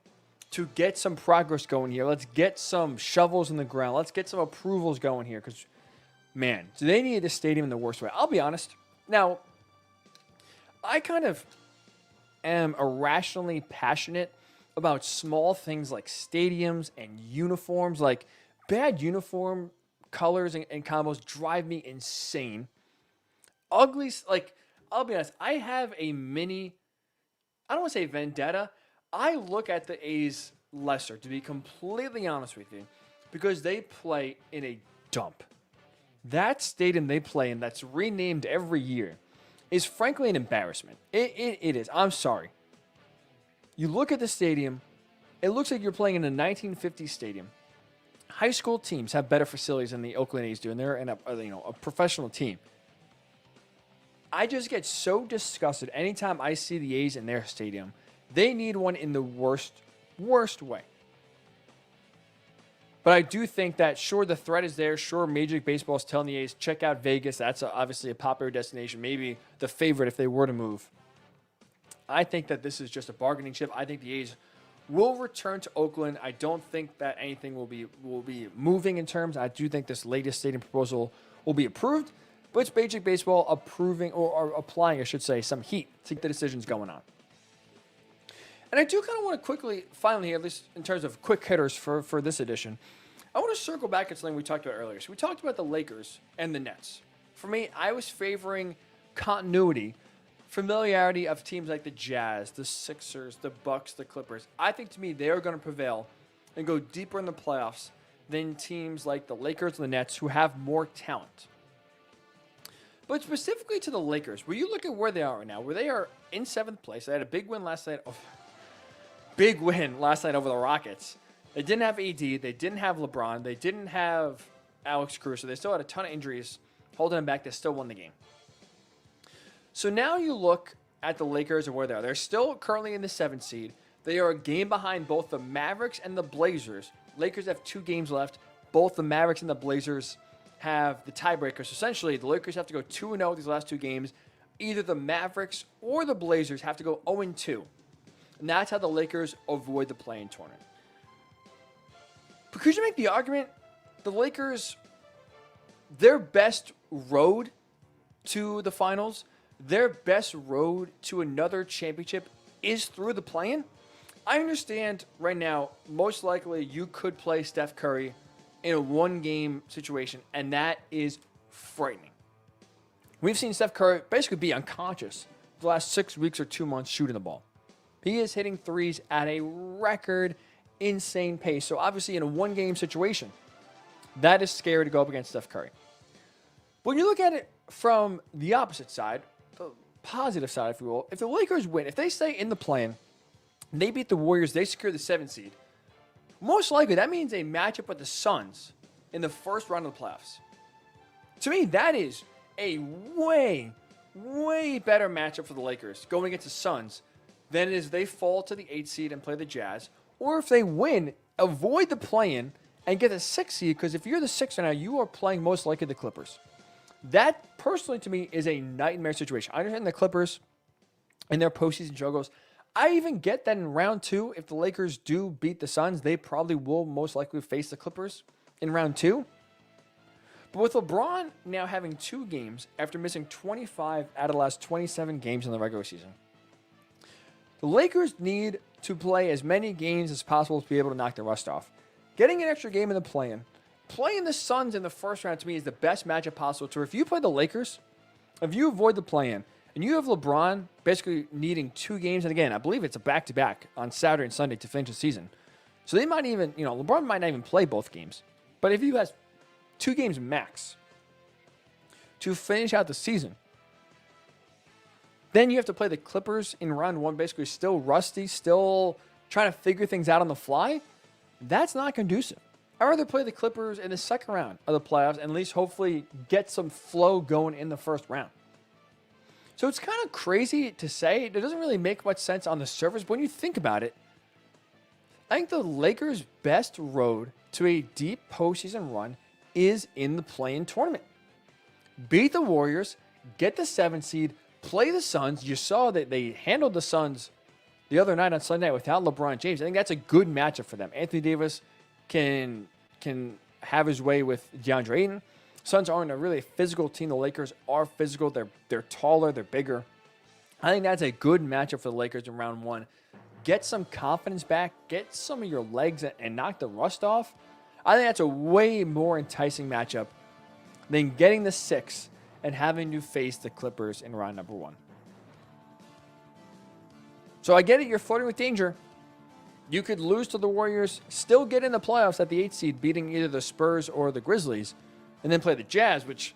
to get some progress going here. Let's get some shovels in the ground. Let's get some approvals going here because, man, do they need this stadium in the worst way? I'll be honest. Now, I kind of am irrationally passionate about small things like stadiums and uniforms. Like, bad uniform colors and combos drive me insane. Ugly, like, I'll be honest, I have a mini, I don't want to say vendetta. I look at the A's lesser, to be completely honest with you, because they play in a dump. That stadium they play in that's renamed every year is frankly an embarrassment. It is. I'm sorry. You look at the stadium, it looks like you're playing in a 1950s stadium. High school teams have better facilities than the Oakland A's do, and they're in a professional team. I just get so disgusted anytime I see the A's in their stadium. They need one in the worst way. But I do think that, sure, the threat is there. Sure, Major League Baseball is telling the A's, check out Vegas. That's obviously a popular destination, maybe the favorite if they were to move. I think that this is just a bargaining chip. I think the A's will return to Oakland. I don't think that anything will be moving in terms. I do think this latest stadium proposal will be approved, but it's Major League Baseball approving or applying, I should say, some heat to get the decisions going on. And I do kind of want to quickly, finally, at least in terms of quick hitters for this edition, I want to circle back at something we talked about earlier. So we talked about the Lakers and the Nets. For me, I was favoring continuity, familiarity of teams like the Jazz, the Sixers, the Bucks, the Clippers. I think, to me, they are going to prevail and go deeper in the playoffs than teams like the Lakers and the Nets, who have more talent. But specifically to the Lakers, where you look at where they are right now, where they are in 7th place. They had a big win last night. Over the Rockets. They didn't have AD. They didn't have LeBron. They didn't have Alex Caruso. They still had a ton of injuries holding them back. They still won the game. So now you look at the Lakers and where they are. They're still currently in the 7th seed. They are a game behind both the Mavericks and the Blazers. Lakers have 2 games left. Both the Mavericks and the Blazers have the tiebreaker. So essentially, the Lakers have to go 2-0 these last 2 games. Either the Mavericks or the Blazers have to go 0-2. And that's how the Lakers avoid the play-in tournament. But could you make the argument the Lakers, their best road to the finals, their best road to another championship is through the play-in? I understand right now, most likely you could play Steph Curry in a 1-game situation, and that is frightening. We've seen Steph Curry basically be unconscious the last 6 weeks or 2 months shooting the ball. He is hitting threes at a record insane pace. So obviously in a 1-game situation, that is scary to go up against Steph Curry. When you look at it from the opposite side, the positive side, if you will, if the Lakers win, if they stay in the play-in, they beat the Warriors, they secure the 7th seed, most likely that means a matchup with the Suns in the first round of the playoffs. To me, that is a way, way better matchup for the Lakers going against the Suns than it is if they fall to the 8th seed and play the Jazz, or if they win, avoid the play-in and get the 6th seed, because if you're the 6th right now, you are playing most likely the Clippers. That, personally, to me, is a nightmare situation. I understand the Clippers and their postseason struggles. I even get that in round 2, if the Lakers do beat the Suns, they probably will most likely face the Clippers in round 2. But with LeBron now having 2 games after missing 25 out of the last 27 games in the regular season, the Lakers need to play as many games as possible to be able to knock the rust off. Getting an extra game in the play-in, playing the Suns in the first round, to me, is the best matchup possible. So if you play the Lakers, if you avoid the play-in, and you have LeBron basically needing 2 games, and again, I believe it's a back-to-back on Saturday and Sunday to finish the season. So they might even, LeBron might not even play both games. But if he has 2 games max to finish out the season, then you have to play the Clippers in round 1, basically still rusty, still trying to figure things out on the fly. That's not conducive. I'd rather play the Clippers in the second round of the playoffs and at least hopefully get some flow going in the first round. So it's kind of crazy to say. It doesn't really make much sense on the surface, but when you think about it, I think the Lakers' best road to a deep postseason run is in the play-in tournament. Beat the Warriors, get the 7th seed, play the Suns. You saw that they handled the Suns the other night on Sunday night without LeBron James. I think that's a good matchup for them. Anthony Davis can have his way with DeAndre Ayton. Suns aren't a really physical team. The Lakers are physical. They're taller. They're bigger. I think that's a good matchup for the Lakers in round 1. Get some confidence back. Get some of your legs and knock the rust off. I think that's a way more enticing matchup than getting the 6 and having to face the Clippers in round number 1. So I get it. You're flirting with danger. You could lose to the Warriors, still get in the playoffs at the 8th seed, beating either the Spurs or the Grizzlies, and then play the Jazz, which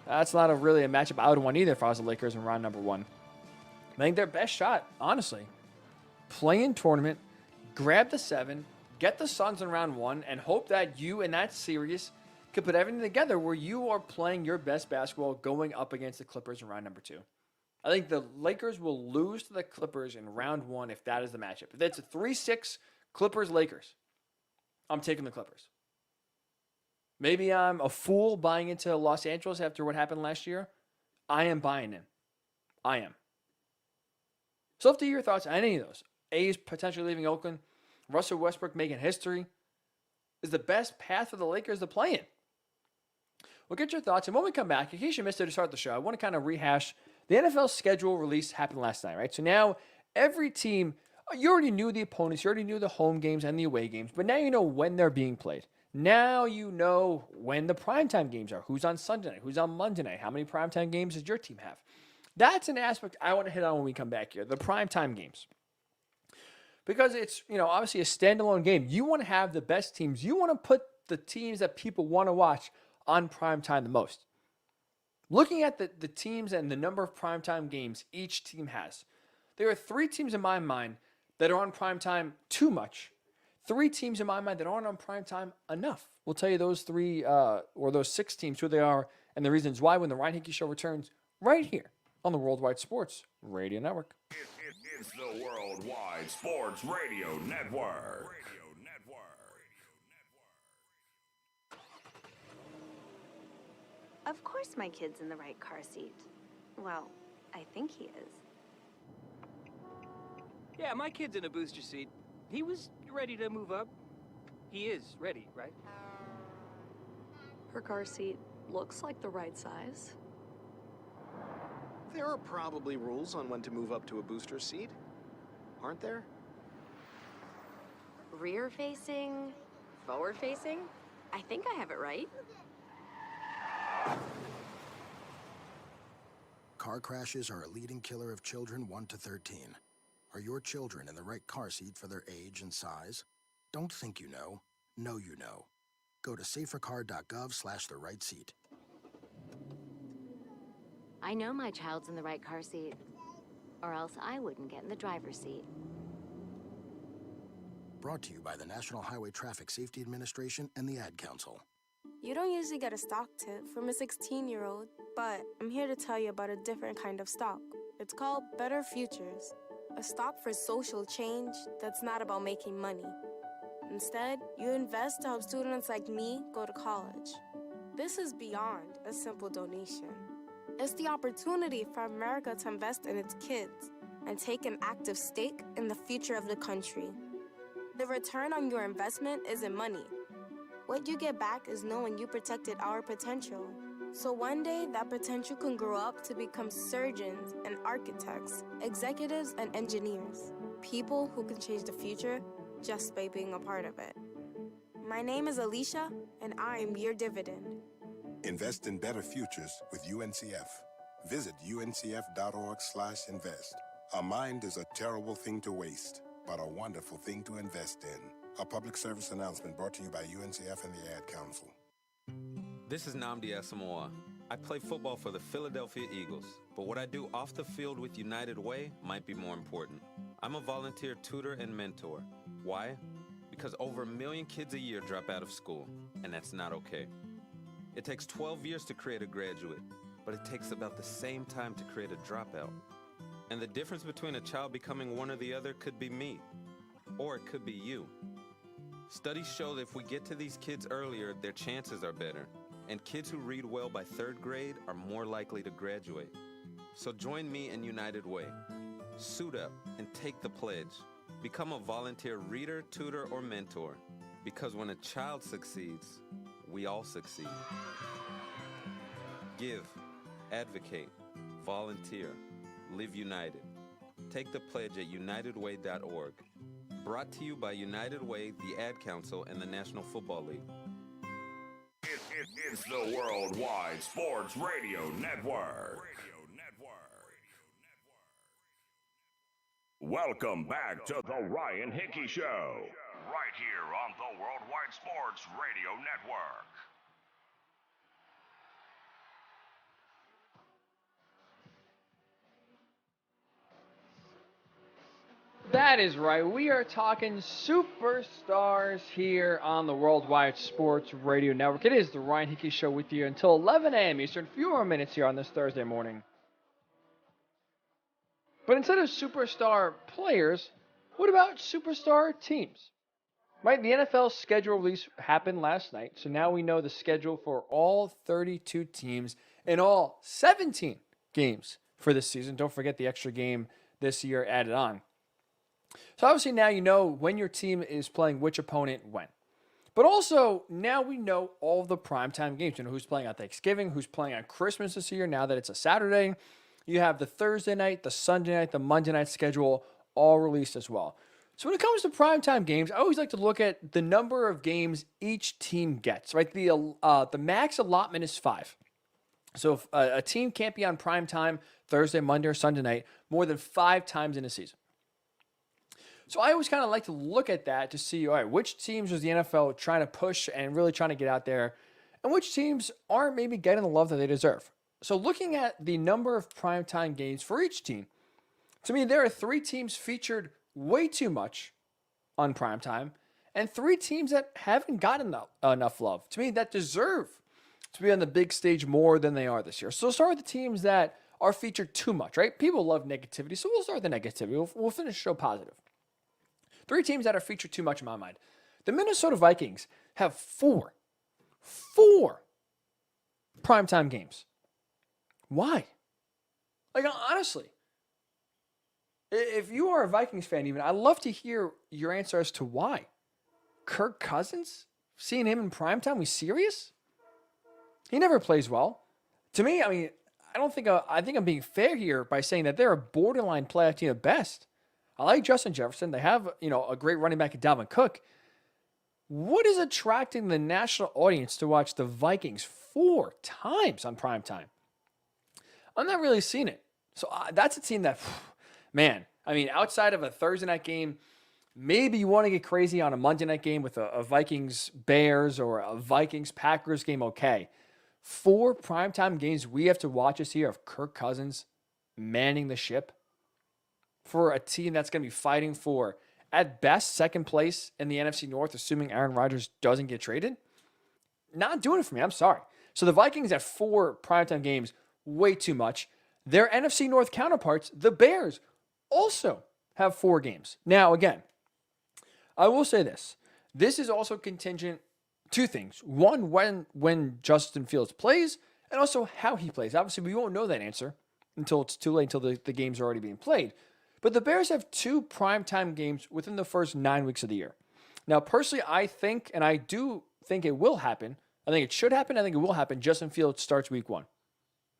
that's not really a matchup I would want either if I was the Lakers in round number 1. I think their best shot, honestly, play in tournament, grab the 7, get the Suns in round 1, and hope that you in that series could put everything together where you are playing your best basketball going up against the Clippers in round number 2. I think the Lakers will lose to the Clippers in round 1 if that is the matchup. If it's a 3-6 Clippers-Lakers, I'm taking the Clippers. Maybe I'm a fool buying into Los Angeles after what happened last year. I am buying in. I am. So up to your thoughts on any of those. A's potentially leaving Oakland. Russell Westbrook making history. Is the best path for the Lakers to play in? We'll get your thoughts. And when we come back, in case you missed it to start the show, I want to kind of rehash the NFL schedule release happened last night, right? So now every team, you already knew the opponents, you already knew the home games and the away games, but now you know when they're being played. Now you know when the primetime games are. Who's on Sunday night? Who's on Monday night? How many primetime games does your team have? That's an aspect I want to hit on when we come back here, the primetime games. Because it's, obviously a standalone game. You want to have the best teams. You want to put the teams that people want to watch on primetime the most. Looking at the teams and the number of primetime games each team has, there are 3 teams in my mind that are on primetime too much. 3 teams in my mind that aren't on primetime enough. We'll tell you those 3 or those 6 teams, who they are, and the reasons why when the Ryan Hickey Show returns right here on the Worldwide Sports Radio Network. It's the Worldwide Sports Radio Network. Of course my kid's in the right car seat. Well, I think he is. Yeah, my kid's in a booster seat. He was ready to move up. He is ready, right? Her car seat looks like the right size. There are probably rules on when to move up to a booster seat, aren't there? Rear facing, forward facing. I think I have it right. Car crashes are a leading killer of children 1 to 13. Are your children in the right car seat for their age and size? Don't think you know. Know you know. Go to safercar.gov/the right seat. I know my child's in the right car seat, or else I wouldn't get in the driver's seat. Brought to you by the National Highway Traffic Safety Administration and the Ad Council. You don't usually get a stock tip from a 16-year-old, but I'm here to tell you about a different kind of stock. It's called Better Futures, a stock for social change that's not about making money. Instead, you invest to help students like me go to college. This is beyond a simple donation. It's the opportunity for America to invest in its kids and take an active stake in the future of the country. The return on your investment isn't money. What you get back is knowing you protected our potential. So one day, that potential can grow up to become surgeons and architects, executives and engineers, people who can change the future just by being a part of it. My name is Alicia, and I am your dividend. Invest in better futures with UNCF. Visit uncf.org/invest. A mind is a terrible thing to waste, but a wonderful thing to invest in. A public service announcement brought to you by UNCF and the Ad Council. This is Nnamdi Asamoah. I play football for the Philadelphia Eagles, but what I do off the field with United Way might be more important. I'm a volunteer tutor and mentor. Why? Because over 1 million kids a year drop out of school, and that's not okay. It takes 12 years to create a graduate, but it takes about the same time to create a dropout. And the difference between a child becoming one or the other could be me, or it could be you. Studies show that if we get to these kids earlier, their chances are better, and kids who read well by 3rd grade are more likely to graduate. So join me in United Way. Suit up and take the pledge. Become a volunteer reader, tutor, or mentor, because when a child succeeds, we all succeed. Give, advocate, volunteer, live united. Take the pledge at unitedway.org. Brought to you by United Way, the Ad Council, and the National Football League. It's the Worldwide Sports Radio Network. Welcome back to the Ryan Hickey Show, right here on the Worldwide Sports Radio Network. That is right. We are talking superstars here on the Worldwide Sports Radio Network. It is the Ryan Hickey Show with you until 11 a.m. Eastern. Few more minutes here on this Thursday morning. But instead of superstar players, what about superstar teams? Right, the NFL schedule release happened last night, so now we know the schedule for all 32 teams and all 17 games for this season. Don't forget the extra game this year added on. So obviously now you know when your team is playing which opponent when. But also, now we know all of the primetime games. You know who's playing on Thanksgiving, who's playing on Christmas this year, now that it's a Saturday. You have the Thursday night, the Sunday night, the Monday night schedule all released as well. So when it comes to primetime games, I always like to look at the number of games each team gets, right? The max allotment is 5. So if a team can't be on primetime Thursday, Monday, or Sunday night more than 5 times in a season. So I always kind of like to look at that to see, all right, which teams is the NFL trying to push and really trying to get out there, and which teams aren't maybe getting the love that they deserve. So looking at the number of primetime games for each team, to me, there are 3 teams featured way too much on primetime, and 3 teams that haven't gotten enough love. To me, that deserve to be on the big stage more than they are this year. So start with the teams that are featured too much, right? People love negativity, so we'll start with the negativity. We'll finish the show positive. 3 teams that are featured too much in my mind. The Minnesota Vikings have 4 primetime games. Why? Like, honestly, if you are a Vikings fan even, I'd love to hear your answer as to why. Kirk Cousins? Seeing him in primetime? We serious? He never plays well. To me, I mean, I think I'm being fair here by saying that they're a borderline playoff team at best. I like Justin Jefferson. They have, a great running back in Dalvin Cook. What is attracting the national audience to watch the Vikings 4 times on primetime? I'm not really seeing it. So that's a team that, man, I mean, outside of a Thursday night game, maybe you want to get crazy on a Monday night game with a Vikings-Bears or a Vikings-Packers game, okay. 4 primetime games we have to watch this year of Kirk Cousins manning the ship for a team that's going to be fighting for, at best, second place in the NFC North, assuming Aaron Rodgers doesn't get traded. Not doing it for me. I'm sorry. So the Vikings have 4 primetime games, way too much. Their NFC North counterparts, the Bears, also have 4 games. Now, again, I will say this. This is also contingent 2 things. One, when Justin Fields plays, and also how he plays. Obviously, we won't know that answer until it's too late, until the games are already being played. But the Bears have 2 primetime games within the first 9 weeks of the year. Now, personally, I think, and I do think it will happen. I think it should happen. I think it will happen. Justin Fields starts week 1.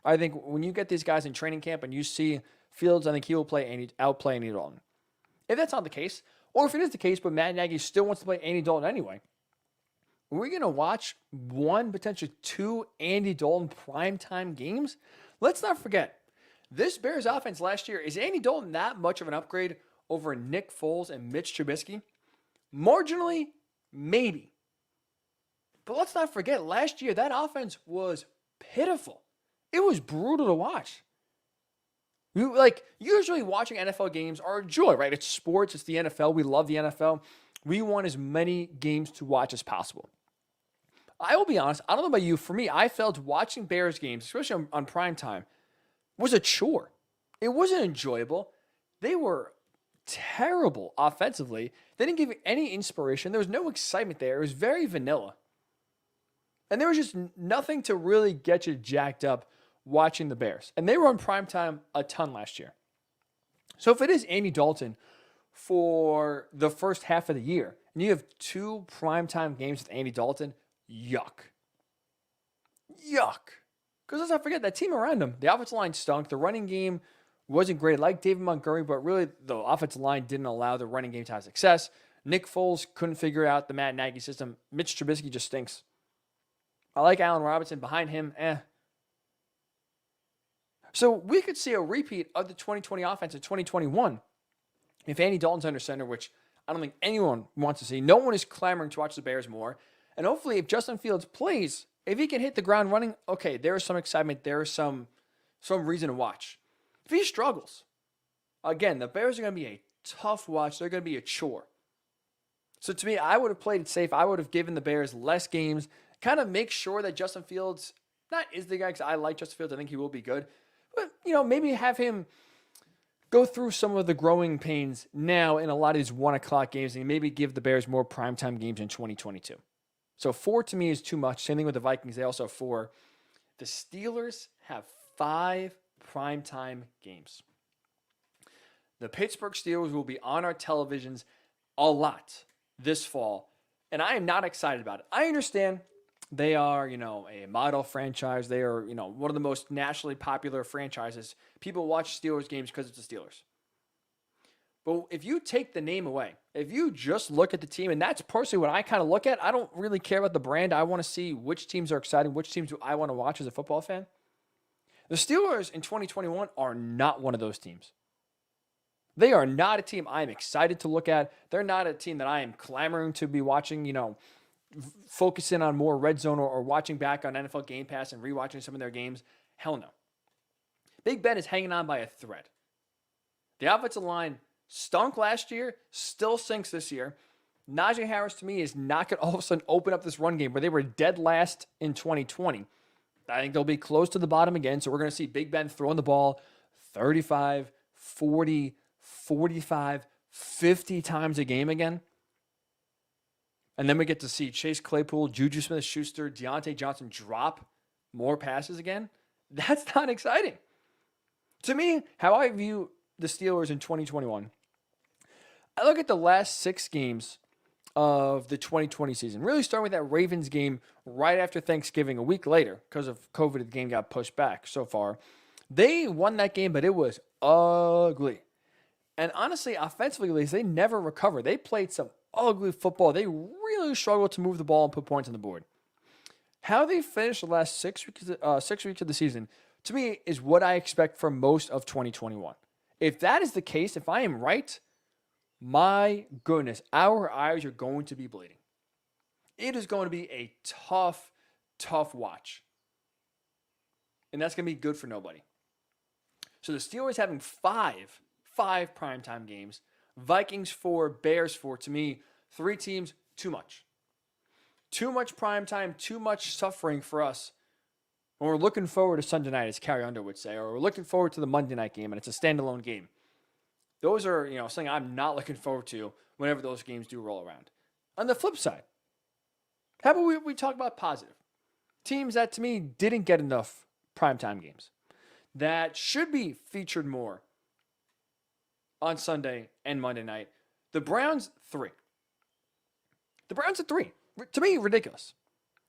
I think when you get these guys in training camp and you see Fields, I think he will outplay Andy Dalton. If that's not the case, or if it is the case, but Matt Nagy still wants to play Andy Dalton anyway, we're going to watch 1, potentially 2 Andy Dalton primetime games. Let's not forget, this Bears offense last year, is Andy Dalton that much of an upgrade over Nick Foles and Mitch Trubisky? Marginally, maybe. But let's not forget, last year, that offense was pitiful. It was brutal to watch. Usually watching NFL games are a joy, right? It's sports. It's the NFL. We love the NFL. We want as many games to watch as possible. I will be honest. I don't know about you. For me, I felt watching Bears games, especially on primetime, was a chore. It wasn't enjoyable. They were terrible offensively. They didn't give any inspiration. There was no excitement there. It was very vanilla. And there was just nothing to really get you jacked up watching the Bears. And they were on primetime a ton last year. So if it is Andy Dalton for the first half of the year, and you have 2 primetime games with Andy Dalton, yuck. Because let's not forget, that team around him, the offensive line stunk. The running game wasn't great. Like David Montgomery, but really the offensive line didn't allow the running game to have success. Nick Foles couldn't figure out the Matt Nagy system. Mitch Trubisky just stinks. I like Allen Robinson. Behind him, So we could see a repeat of the 2020 offense in 2021 if Andy Dalton's under center, which I don't think anyone wants to see. No one is clamoring to watch the Bears more. And hopefully if Justin Fields plays, if he can hit the ground running, okay, there is some excitement. There is some reason to watch. If he struggles, again, the Bears are going to be a tough watch. They're going to be a chore. So to me, I would have played it safe. I would have given the Bears less games, kind of make sure that Justin Fields not is the guy, because I like Justin Fields. I think he will be good. But, maybe have him go through some of the growing pains now in a lot of these 1 o'clock games and maybe give the Bears more primetime games in 2022. So 4 to me is too much. Same thing with the Vikings. They also have 4. The Steelers have 5 primetime games. The Pittsburgh Steelers will be on our televisions a lot this fall, and I am not excited about it. I understand they are, a model franchise. They are, one of the most nationally popular franchises. People watch Steelers games because it's the Steelers. But if you take the name away, if you just look at the team, and that's personally what I kind of look at, I don't really care about the brand. I want to see which teams are exciting, which teams do I want to watch as a football fan. The Steelers in 2021 are not one of those teams. They are not a team I'm excited to look at. They're not a team that I am clamoring to be watching, focusing on more red zone or watching back on NFL Game Pass and rewatching some of their games. Hell no. Big Ben is hanging on by a thread. The offensive line stunk last year, still sinks this year. Najee Harris, to me, is not going to all of a sudden open up this run game where they were dead last in 2020. I think they'll be close to the bottom again, so we're going to see Big Ben throwing the ball 35, 40, 45, 50 times a game again. And then we get to see Chase Claypool, Juju Smith-Schuster, Deontay Johnson drop more passes again. That's not exciting. To me, how I view the Steelers in 2021, I look at the last 6 games of the 2020 season. Really starting with that Ravens game right after Thanksgiving, a week later, because of COVID, the game got pushed back so far. They won that game, but it was ugly. And honestly, offensively, they never recovered. They played some ugly football. They really struggled to move the ball and put points on the board. How they finished the last 6 weeks of the season, to me, is what I expect for most of 2021. If that is the case, if I am right, my goodness, our eyes are going to be bleeding. It is going to be a tough, tough watch. And that's going to be good for nobody. So the Steelers having 5 primetime games, Vikings 4, Bears 4. To me, 3 teams, too much. Too much primetime, too much suffering for us. When we're looking forward to Sunday night, as Carrie Under would say, or we're looking forward to the Monday night game, and it's a standalone game. Those are, something I'm not looking forward to whenever those games do roll around. On the flip side, how about we talk about positive? Teams that, to me, didn't get enough primetime games, that should be featured more on Sunday and Monday night. The Browns, 3. The Browns are 3. To me, ridiculous.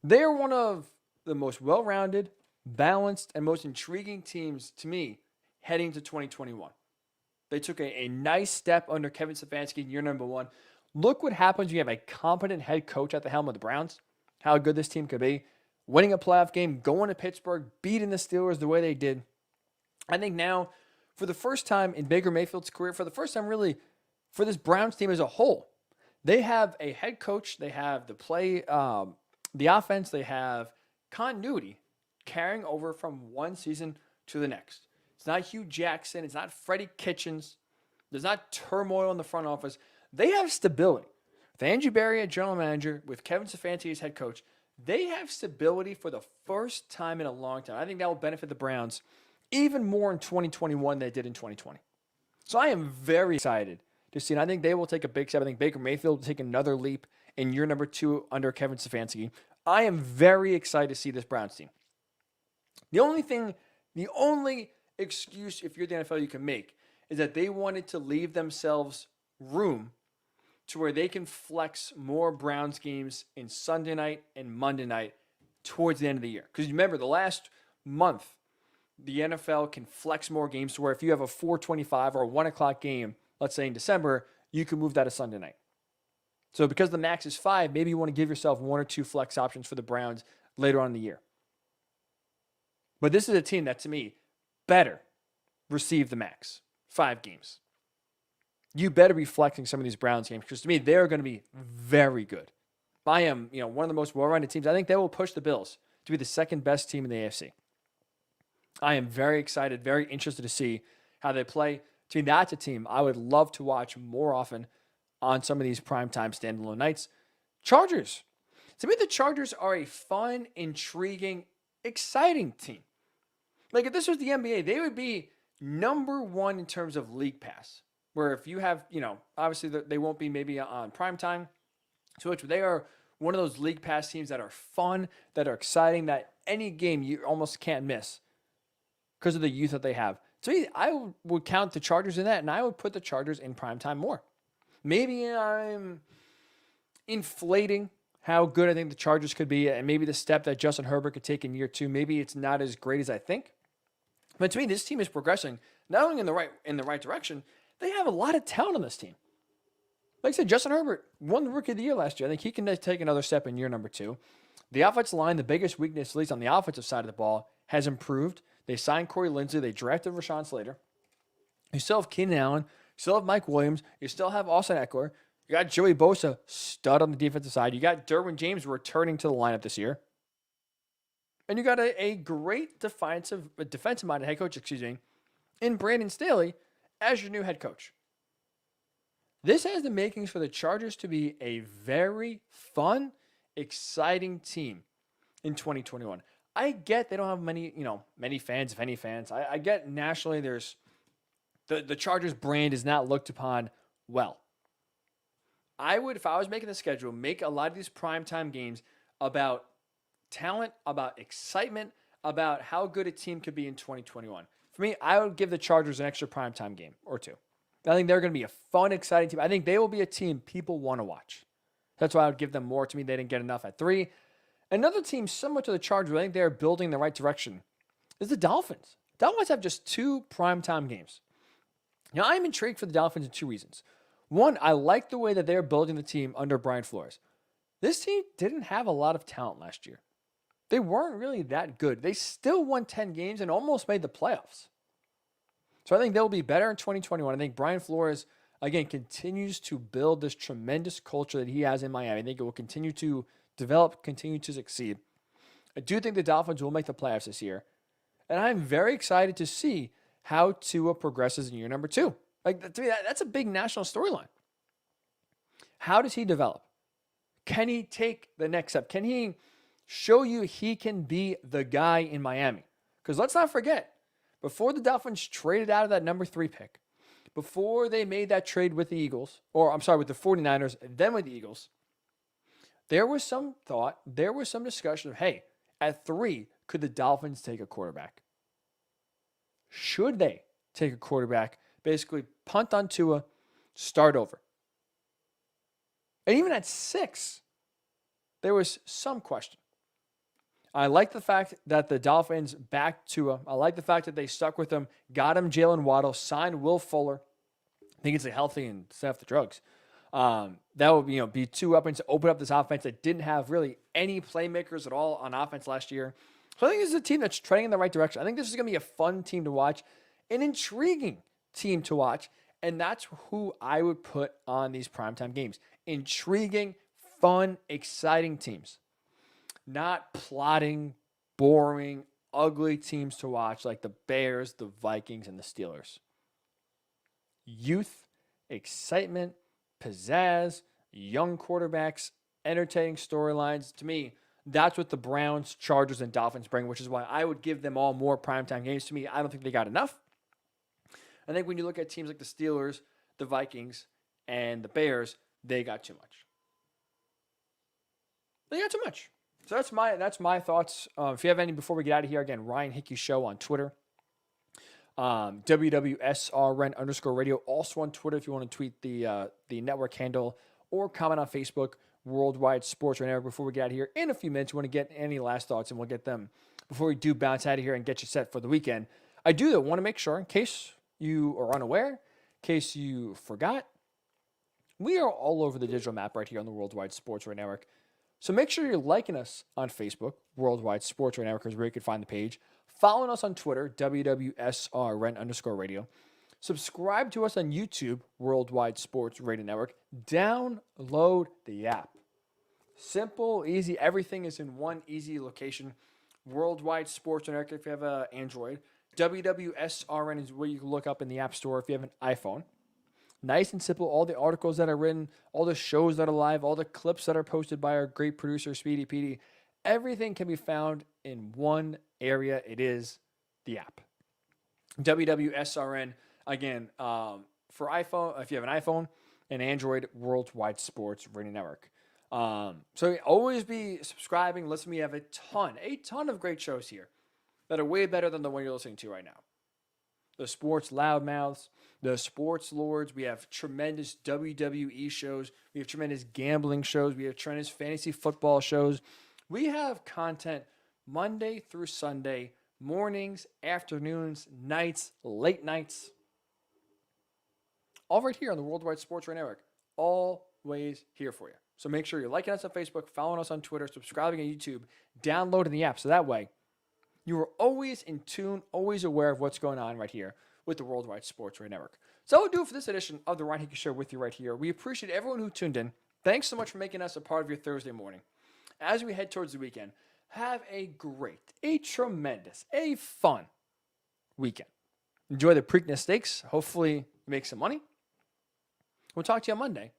They're one of the most well-rounded, balanced, and most intriguing teams, to me, heading to 2021. They took a nice step under Kevin Stefanski in year number 1. Look what happens when you have a competent head coach at the helm of the Browns, how good this team could be. Winning a playoff game, going to Pittsburgh, beating the Steelers the way they did. I think now, for the first time in Baker Mayfield's career, for the first time really for this Browns team as a whole, they have a head coach, they have the offense, they have continuity carrying over from one season to the next. It's not Hugh Jackson. It's not Freddie Kitchens. There's not turmoil in the front office. They have stability. With Angie Berry as general manager, with Kevin Stefanski as head coach, they have stability for the first time in a long time. I think that will benefit the Browns even more in 2021 than they did in 2020. So I am very excited to see, and I think they will take a big step. I think Baker Mayfield will take another leap in year number 2 under Kevin Stefanski. I am very excited to see this Browns team. The only excuse, if you're the NFL, you can make is that they wanted to leave themselves room to where they can flex more Browns games in Sunday night and Monday night towards the end of the year. Because remember, the last month, the NFL can flex more games to where if you have a 4:25 or a 1 o'clock game, let's say in December, you can move that to Sunday night. So because the max is 5, maybe you want to give yourself 1 or 2 flex options for the Browns later on in the year. But this is a team that, to me, better receive the max. 5 games. You better be flexing some of these Browns games because, to me, they're going to be very good. I am, one of the most well-rounded teams. I think they will push the Bills to be the second best team in the AFC. I am very excited, very interested to see how they play. To me, that's a team I would love to watch more often on some of these primetime standalone nights. Chargers. To me, the Chargers are a fun, intriguing, exciting team. Like, if this was the NBA, they would be number one in terms of league pass, where if you have, obviously they won't be maybe on prime time, so they are one of those league pass teams that are fun, that are exciting, that any game you almost can't miss because of the youth that they have. So I would count the Chargers in that, and I would put the Chargers in primetime more. Maybe I'm inflating how good I think the Chargers could be, and maybe the step that Justin Herbert could take in year 2, maybe it's not as great as I think. But to me, this team is progressing not only in the right direction, they have a lot of talent on this team. Like I said, Justin Herbert won the Rookie of the Year last year. I think he can take another step in year number 2. The offensive line, the biggest weakness, at least on the offensive side of the ball, has improved. They signed Corey Linsley. They drafted Rashawn Slater. You still have Keenan Allen. You still have Mike Williams. You still have Austin Eckler. You got Joey Bosa, stud on the defensive side. You got Derwin James returning to the lineup this year. And you got a great defensive-minded head coach, in Brandon Staley as your new head coach. This has the makings for the Chargers to be a very fun, exciting team in 2021. I get they don't have many fans, if any fans. I get nationally there's the Chargers brand is not looked upon well. I would, if I was making the schedule, make a lot of these primetime games about talent, about excitement, about how good a team could be in 2021. For me, I would give the Chargers an extra primetime game or 2. I think they're going to be a fun, exciting team. I think they will be a team people want to watch. That's why I would give them more. To me, they didn't get enough at 3. Another team similar to the Chargers, I think they're building in the right direction, is the Dolphins. Dolphins have just 2 primetime games. Now, I'm intrigued for the Dolphins in 2 reasons. One, I like the way that they're building the team under Brian Flores. This team didn't have a lot of talent last year. They weren't really that good. They still won 10 games and almost made the playoffs. So I think they'll be better in 2021. I think Brian Flores, again, continues to build this tremendous culture that he has in Miami. I think it will continue to develop, continue to succeed. I do think the Dolphins will make the playoffs this year. And I'm very excited to see how Tua progresses in year number 2. Like, to me, that's a big national storyline. How does he develop? Can he take the next step? Can he show you he can be the guy in Miami? Because let's not forget, before the Dolphins traded out of that number 3 pick, before they made that trade with the Eagles, with the 49ers, and then with the Eagles, there was some thought, there was some discussion of, hey, at 3, could the Dolphins take a quarterback? Should they take a quarterback? Basically, punt on Tua, start over. And even at 6, there was some question. I like the fact that the Dolphins backed Tua. I like the fact that they stuck with him, got him Jalen Waddle, signed Will Fuller. I think it's healthy and stay off the drugs. That would be 2 weapons to open up this offense that didn't have really any playmakers at all on offense last year. So I think this is a team that's trending in the right direction. I think this is going to be a fun team to watch, an intriguing team to watch, and that's who I would put on these primetime games. Intriguing, fun, exciting teams. Not plotting, boring, ugly teams to watch like the Bears, the Vikings, and the Steelers. Youth, excitement, pizzazz, young quarterbacks, entertaining storylines. To me, that's what the Browns, Chargers, and Dolphins bring, which is why I would give them all more primetime games. To me, I don't think they got enough. I think when you look at teams like the Steelers, the Vikings, and the Bears, they got too much. They got too much. So that's my thoughts. If you have any before we get out of here, again, Ryan Hickey Show on Twitter. WWSRN_radio. Also on Twitter if you want to tweet the network handle or comment on Facebook, Worldwide Sports Radio. Before we get out of here in a few minutes, you want to get any last thoughts, and we'll get them before we do bounce out of here and get you set for the weekend. I do, though, want to make sure, in case you are unaware, in case you forgot, we are all over the digital map right here on the Worldwide Sports Radio Network. So make sure you're liking us on Facebook, Worldwide Sports Radio Network, is where you can find the page. Following us on Twitter, WWSRN_radio. Subscribe to us on YouTube, Worldwide Sports Radio Network. Download the app. Simple, easy. Everything is in one easy location. Worldwide Sports Radio Network if you have an Android. WWSRN is where you can look up in the App Store if you have an iPhone. Nice and simple. All the articles that are written, all the shows that are live, all the clips that are posted by our great producer, Speedy PD. Everything can be found in one area. It is the app. WWSRN, again, for iPhone, if you have an iPhone, and Android Worldwide Sports Radio Network. So always be subscribing. Listen, we have a ton of great shows here that are way better than the one you're listening to right now. The Sports Loudmouths, the Sports Lords. We have tremendous WWE shows. We have tremendous gambling shows. We have tremendous fantasy football shows. We have content Monday through Sunday, mornings, afternoons, nights, late nights. All right here on the Worldwide Sports Radio Network. Always here for you. So make sure you're liking us on Facebook, following us on Twitter, subscribing on YouTube, downloading the app. So that way, you are always in tune, always aware of what's going on right here with the Worldwide Sports Radio Network. So that will do it for this edition of the Ryan Hickey Show with you right here. We appreciate everyone who tuned in. Thanks so much for making us a part of your Thursday morning. As we head towards the weekend, have a great, a tremendous, a fun weekend. Enjoy the Preakness Stakes. Hopefully make some money. We'll talk to you on Monday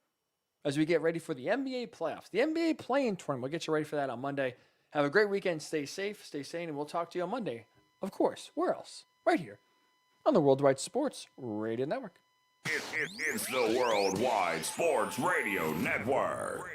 as we get ready for the NBA playoffs. The NBA play-in tournament. We'll get you ready for that on Monday. Have a great weekend. Stay safe, stay sane, and we'll talk to you on Monday. Of course. Where else? Right here on the Worldwide Sports Radio Network. It's the Worldwide Sports Radio Network.